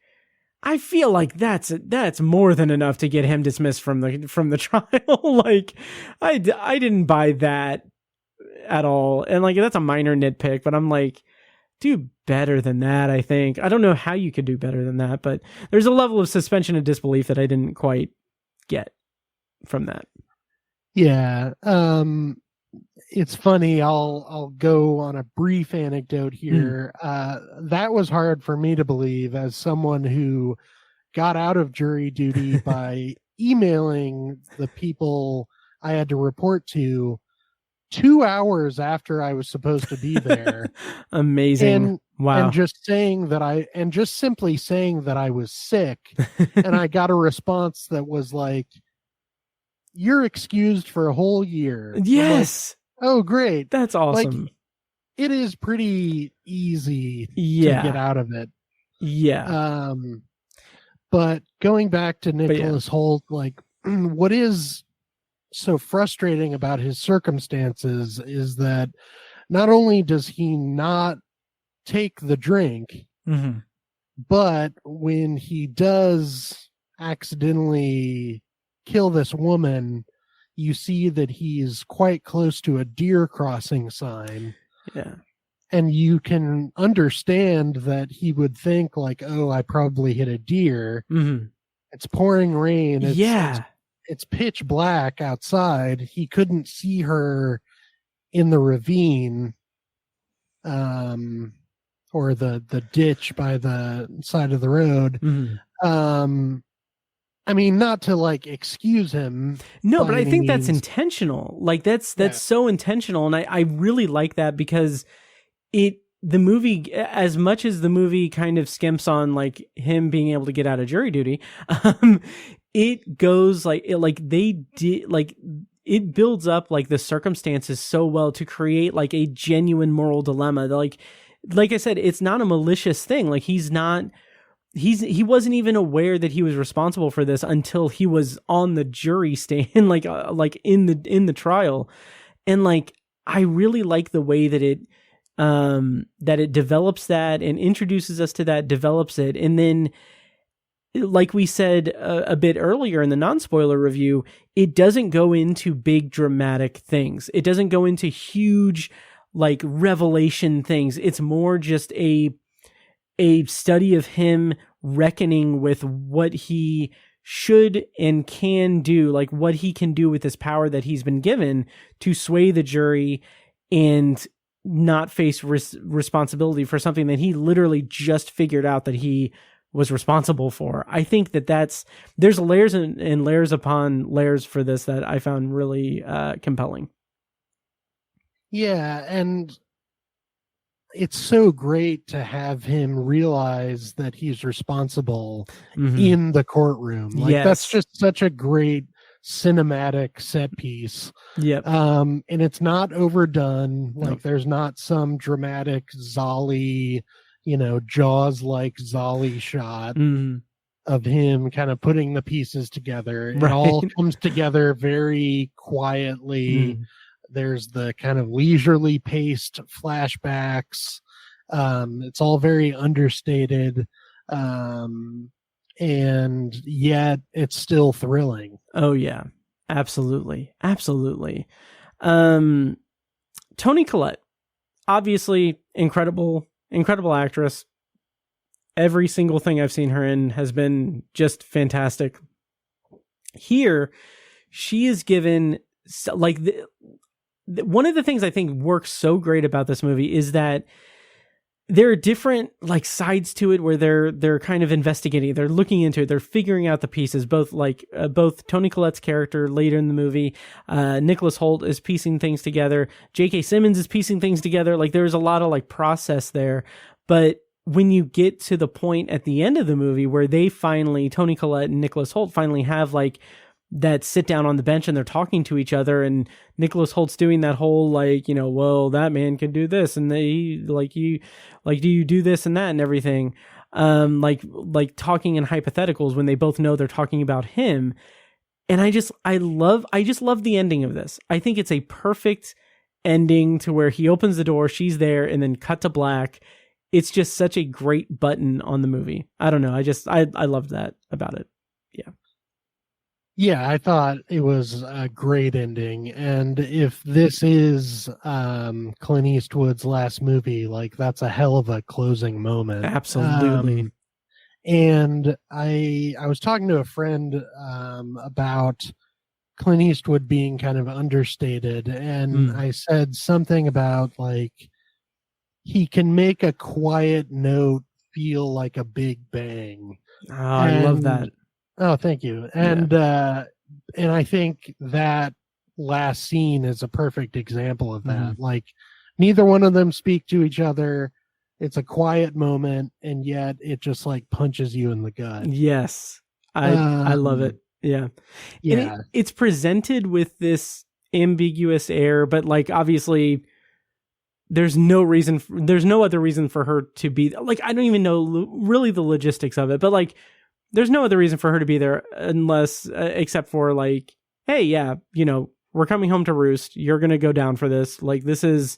I feel like that's more than enough to get him dismissed from the trial. Like, I didn't buy that at all. And, like, that's a minor nitpick, but I'm like, do better than that, I think. I don't know how you could do better than that, but there's a level of suspension of disbelief that I didn't quite get from that. Yeah. It's funny. I'll go on a brief anecdote here. That was hard for me to believe, as someone who got out of jury duty by emailing the people I had to report to 2 hours after I was supposed to be there. Amazing. Wow. And just simply saying that I was sick. And I got a response that was like, you're excused for a whole year. Yes. Like, oh, great. That's awesome. Like, it is pretty easy to get out of it. Yeah. But going back to Nicholas Hoult, like, what is so frustrating about his circumstances is that not only does he not take the drink, but when he does accidentally kill this woman, you see that he's quite close to a deer crossing sign. Yeah. And you can understand that he would think, like, oh, I probably hit a deer. It's pouring rain. It's pitch black outside. He couldn't see her in the ravine, or the ditch by the side of the road. I mean, not to, like, excuse him. No, but I think that's intentional. Like, that's so intentional. And I really like that, because the movie, as much as the movie kind of skimps on, like, him being able to get out of jury duty, it goes it builds up, like, the circumstances so well to create, like, a genuine moral dilemma. Like I said, it's not a malicious thing. Like, he wasn't even aware that he was responsible for this until he was on the jury stand, like in the trial. And, like, I really like the way that it develops that and introduces us to that, develops it. And then, like we said a bit earlier in the non-spoiler review, it doesn't go into big dramatic things. It doesn't go into huge, like, revelation things. It's more just a a study of him reckoning with what he should and can do, like what he can do with this power that he's been given to sway the jury and not face responsibility for something that he literally just figured out that he was responsible for. I think there's layers and layers upon layers for this that I found really compelling. Yeah, and it's so great to have him realize that he's responsible in the courtroom. Like that's just such a great cinematic set piece. Yep. And it's not overdone. Like there's not some dramatic Zolly, Jaws like Zolly shot of him kind of putting the pieces together. It all comes together very quietly. There's the kind of leisurely paced flashbacks. It's all very understated. And yet it's still thrilling. Oh yeah, absolutely. Absolutely. Toni Collette, obviously incredible actress. Every single thing I've seen her in has been just fantastic. Here, she is given one of the things I think works so great about this movie is that there are different sides to it where they're kind of investigating, they're looking into it, they're figuring out the pieces. Both Toni Collette's character later in the movie, Nicholas Hoult is piecing things together, J.K. Simmons is piecing things together. There's a lot of process there, but when you get to the point at the end of the movie where they finally, Toni Collette and Nicholas Hoult finally have that sit down on the bench and they're talking to each other, and Nicholas Holt's doing that whole well, that man can do this, and they do you do this and that and everything, talking in hypotheticals when they both know they're talking about him. And I just love the ending of this. I think it's a perfect ending to where he opens the door, she's there, and then cut to black. It's just such a great button on the movie. I don't know. I loved that about it. Yeah. Yeah, I thought it was a great ending. And if this is Clint Eastwood's last movie, that's a hell of a closing moment. Absolutely. And I was talking to a friend about Clint Eastwood being kind of understated. And I said something about he can make a quiet note feel like a big bang. Oh, I love that. Oh, thank you. And I think that last scene is a perfect example of that. Neither one of them speak to each other. It's a quiet moment, and yet it just punches you in the gut. Yes. I love it. Yeah. Yeah. And it's presented with this ambiguous air, but obviously there's no other reason for her to be I don't even know really the logistics of it, but there's no other reason for her to be there unless, except for hey, yeah, we're coming home to roost. You're going to go down for this. This is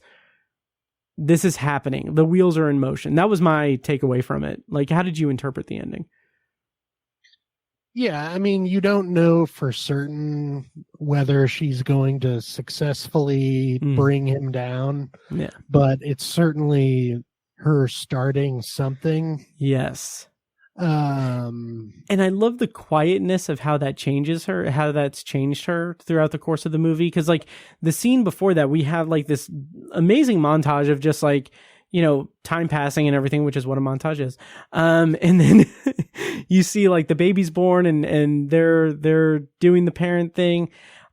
happening. The wheels are in motion. That was my takeaway from it. How did you interpret the ending? Yeah, I mean, you don't know for certain whether she's going to successfully bring him down. Yeah. But it's certainly her starting something. Yes. And I love the quietness of how that changes her, how that's changed her throughout the course of the movie. Cause the scene before that, we have this amazing montage of just time passing and everything, which is what a montage is. And then you see the baby's born and they're doing the parent thing.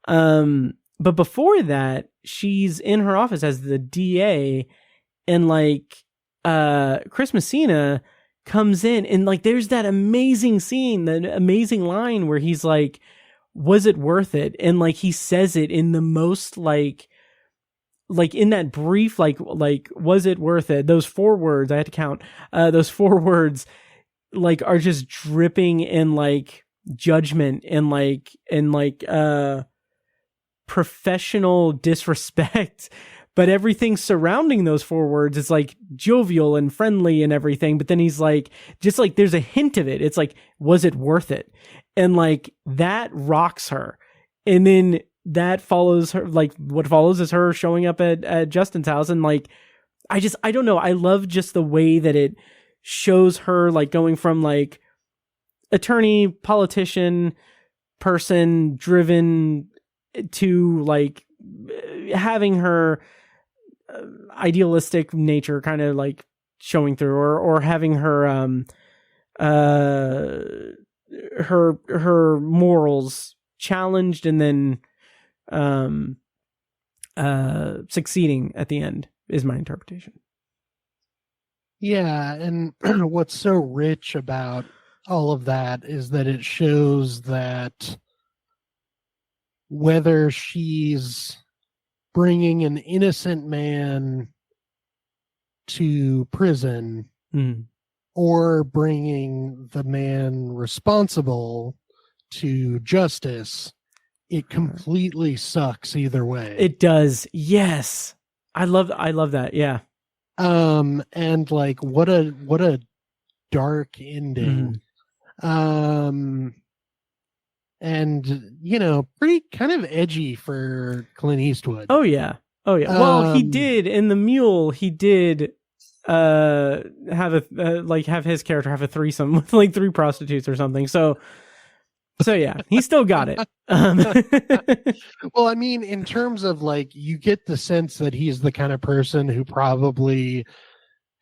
But before that, she's in her office as the DA, and Chris Messina comes in, and there's that amazing scene, the amazing line where he's was it worth it? And he says it in the most in that brief, was it worth it? Those 4 words, I had to count, those 4 words are just dripping in judgment and professional disrespect. But everything surrounding those 4 words is jovial and friendly and everything. But then he's there's a hint of it. It's was it worth it? And that rocks her. And then that follows her, what follows is her showing up at Justin's house. And I don't know. I love just the way that it shows her like going from like attorney, politician, person driven to like having her idealistic nature kind of like showing through, or having her her morals challenged and then succeeding at the end is my interpretation. Yeah, and what's so rich about all of that is that it shows that whether she's bringing an innocent man to prison or bringing the man responsible to justice, it completely sucks either way. It does. Yes. I love that. Yeah. And like what a dark ending. And you know, pretty kind of edgy for Clint Eastwood. Oh yeah. Well, he did in The Mule. He did have have his character have a threesome with like 3 prostitutes or something. So yeah, he still got it. Well, I mean, in terms of like, you get the sense that he's the kind of person who probably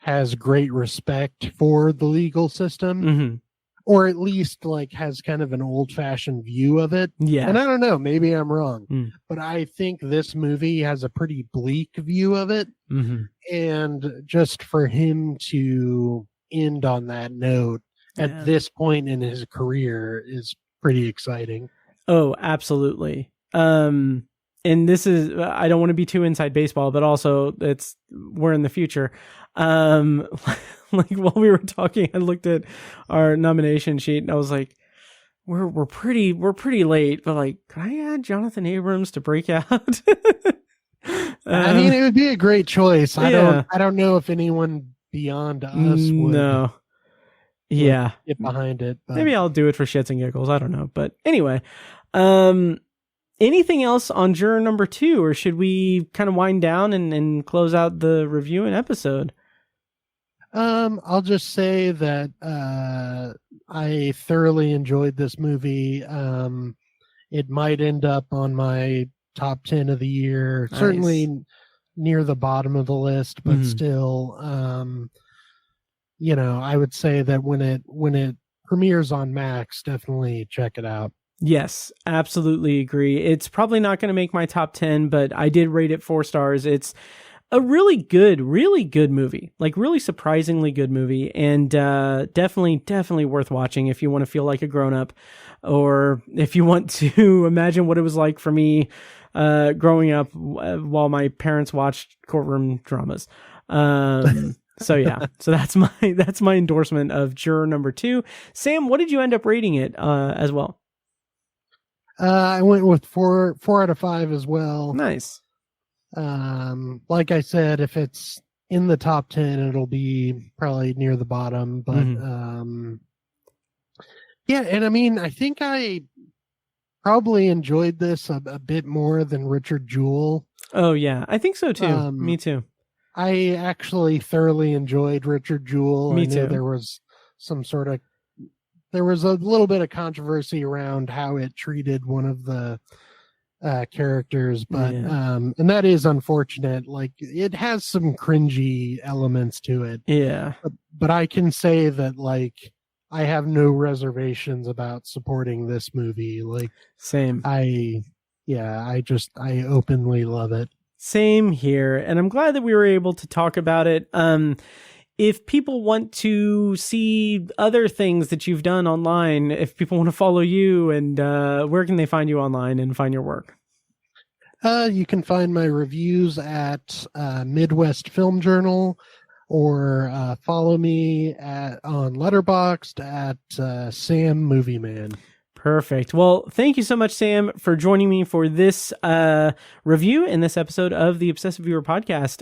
has great respect for the legal system, or at least like has kind of an old-fashioned view of it. Yeah. And I don't know, maybe I'm wrong, but I think this movie has a pretty bleak view of it. And just for him to end on that note at this point in his career is pretty exciting. Oh, absolutely. And this is, I don't want to be too inside baseball, but also we're in the future. Like while we were talking, I looked at our nomination sheet and I was like, we're pretty late, but like, could I add Jonathan Abrams to Breakout? I mean, it would be a great choice. I don't know if anyone beyond us would. Yeah. Get behind it. But. Maybe I'll do it for shits and giggles. I don't know. But anyway, anything else on juror number 2, or should we kind of wind down and close out the review and episode? I'll just say that I thoroughly enjoyed this movie. It might end up on my top 10 of the year. Nice. Certainly near the bottom of the list, but still, you know, I would say that when it premieres on Max, definitely check it out. Yes, absolutely agree. It's probably not going to make my top 10, but I did rate it 4 stars. It's a really good movie, like really surprisingly good movie, and definitely worth watching if you want to feel like a grown-up, or if you want to imagine what it was like for me growing up while my parents watched courtroom dramas. So yeah, so that's my endorsement of juror number 2. Sam, what did you end up rating it as well? I went with 4 out of 5 as well. Nice. Like I said, if it's in the top 10, it'll be probably near the bottom, but yeah. And I mean, I think I probably enjoyed this a bit more than Richard Jewell. Oh yeah, I think so too. Me too. I actually thoroughly enjoyed Richard Jewell. Me too. There was a little bit of controversy around how it treated one of the characters, but and that is unfortunate. Like, it has some cringy elements to it. Yeah. But I can say that, like, I have no reservations about supporting this movie. Like, same. I openly love it. Same here, and I'm glad that we were able to talk about it. If people want to see other things that you've done online, if people want to follow you, and where can they find you online and find your work? You can find my reviews at Midwest Film Journal, or follow me on Letterboxd at Sam Movie Man. Perfect. Well, thank you so much, Sam, for joining me for this review in this episode of the Obsessive Viewer podcast.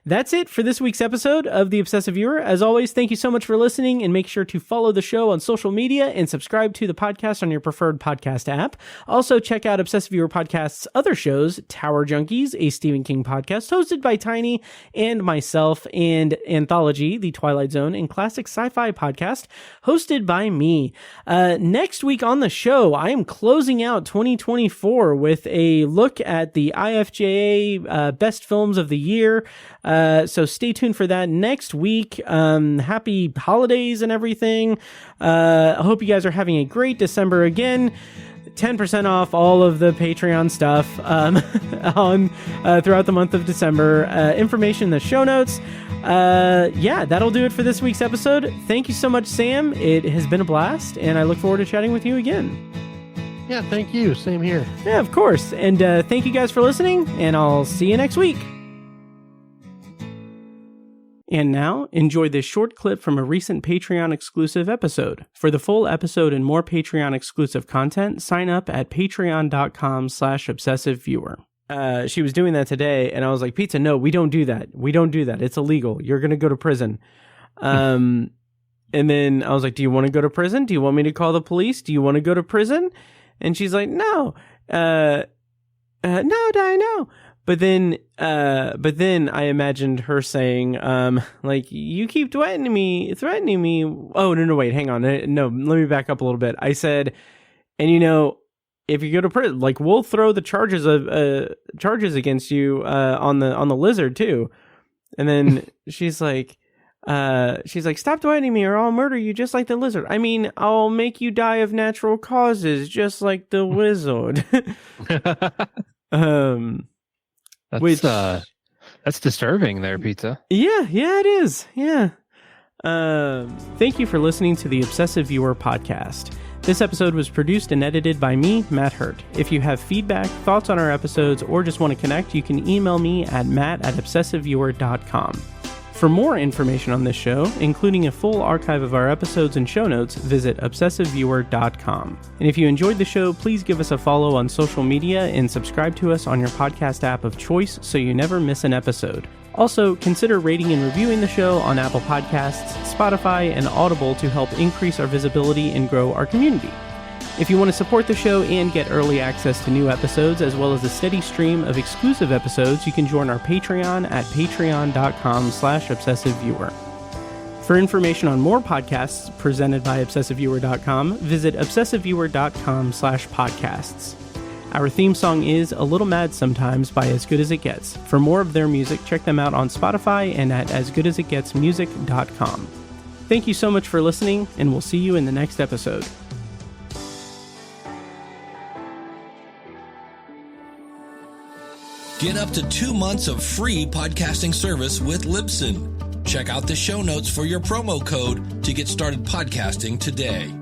That's it for this week's episode of The Obsessive Viewer. As always, thank you so much for listening, and make sure to follow the show on social media and subscribe to the podcast on your preferred podcast app. Also, check out Obsessive Viewer Podcast's other shows, Tower Junkies, a Stephen King podcast hosted by Tiny and myself, and Anthology, the Twilight Zone and classic sci-fi podcast hosted by me. Next week on the show, I am closing out 2024 with a look at the IFJA best films of the year. So stay tuned for that next week. Happy holidays and everything. I hope you guys are having a great December again. 10% off all of the Patreon stuff throughout the month of December. Information in the show notes. That'll do it for this week's episode. Thank you so much, Sam. It has been a blast, and I look forward to chatting with you again. Yeah, thank you. Same here. Yeah, of course. And thank you guys for listening, and I'll see you next week. And now, enjoy this short clip from a recent Patreon-exclusive episode. For the full episode and more Patreon-exclusive content, sign up at patreon.com/obsessiveviewer. She was doing that today, and I was like, Pizza, no, we don't do that. We don't do that. It's illegal. You're going to go to prison. And then I was like, do you want to go to prison? Do you want me to call the police? Do you want to go to prison? And she's like, no. No, Di, no. But then I imagined her saying, like, you keep threatening me. Oh, no, wait, hang on. No, let me back up a little bit. I said, and if you go to prison, like, we'll throw the charges against you, on the lizard too. And then she's like, stop threatening me or I'll murder you just like the lizard. I mean, I'll make you die of natural causes just like the wizard. That's disturbing there, Pizza. Yeah, it is. Yeah. Thank you for listening to the Obsessive Viewer podcast. This episode was produced and edited by me, Matt Hurt. If you have feedback, thoughts on our episodes, or just want to connect, you can email me at matt@obsessiveviewer.com. For more information on this show, including a full archive of our episodes and show notes, visit obsessiveviewer.com. And if you enjoyed the show, please give us a follow on social media and subscribe to us on your podcast app of choice so you never miss an episode. Also, consider rating and reviewing the show on Apple Podcasts, Spotify, and Audible to help increase our visibility and grow our community. If you want to support the show and get early access to new episodes, as well as a steady stream of exclusive episodes, you can join our Patreon at patreon.com/obsessiveviewer. For information on more podcasts presented by obsessiveviewer.com, visit obsessiveviewer.com/podcasts. Our theme song is A Little Mad Sometimes by As Good As It Gets. For more of their music, check them out on Spotify and at asgoodasitgetsmusic.com. Thank you so much for listening, and we'll see you in the next episode. Get up to 2 months of free podcasting service with Libsyn. Check out the show notes for your promo code to get started podcasting today.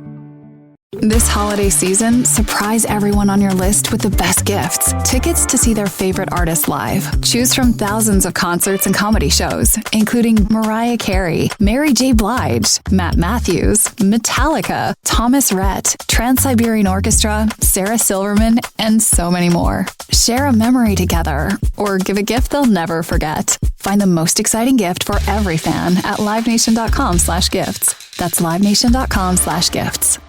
This holiday season, surprise everyone on your list with the best gifts. Tickets to see their favorite artists live. Choose from thousands of concerts and comedy shows, including Mariah Carey, Mary J. Blige, Matt Matthews, Metallica, Thomas Rhett, Trans-Siberian Orchestra, Sarah Silverman, and so many more. Share a memory together, or give a gift they'll never forget. Find the most exciting gift for every fan at livenation.com/gifts. That's livenation.com/gifts.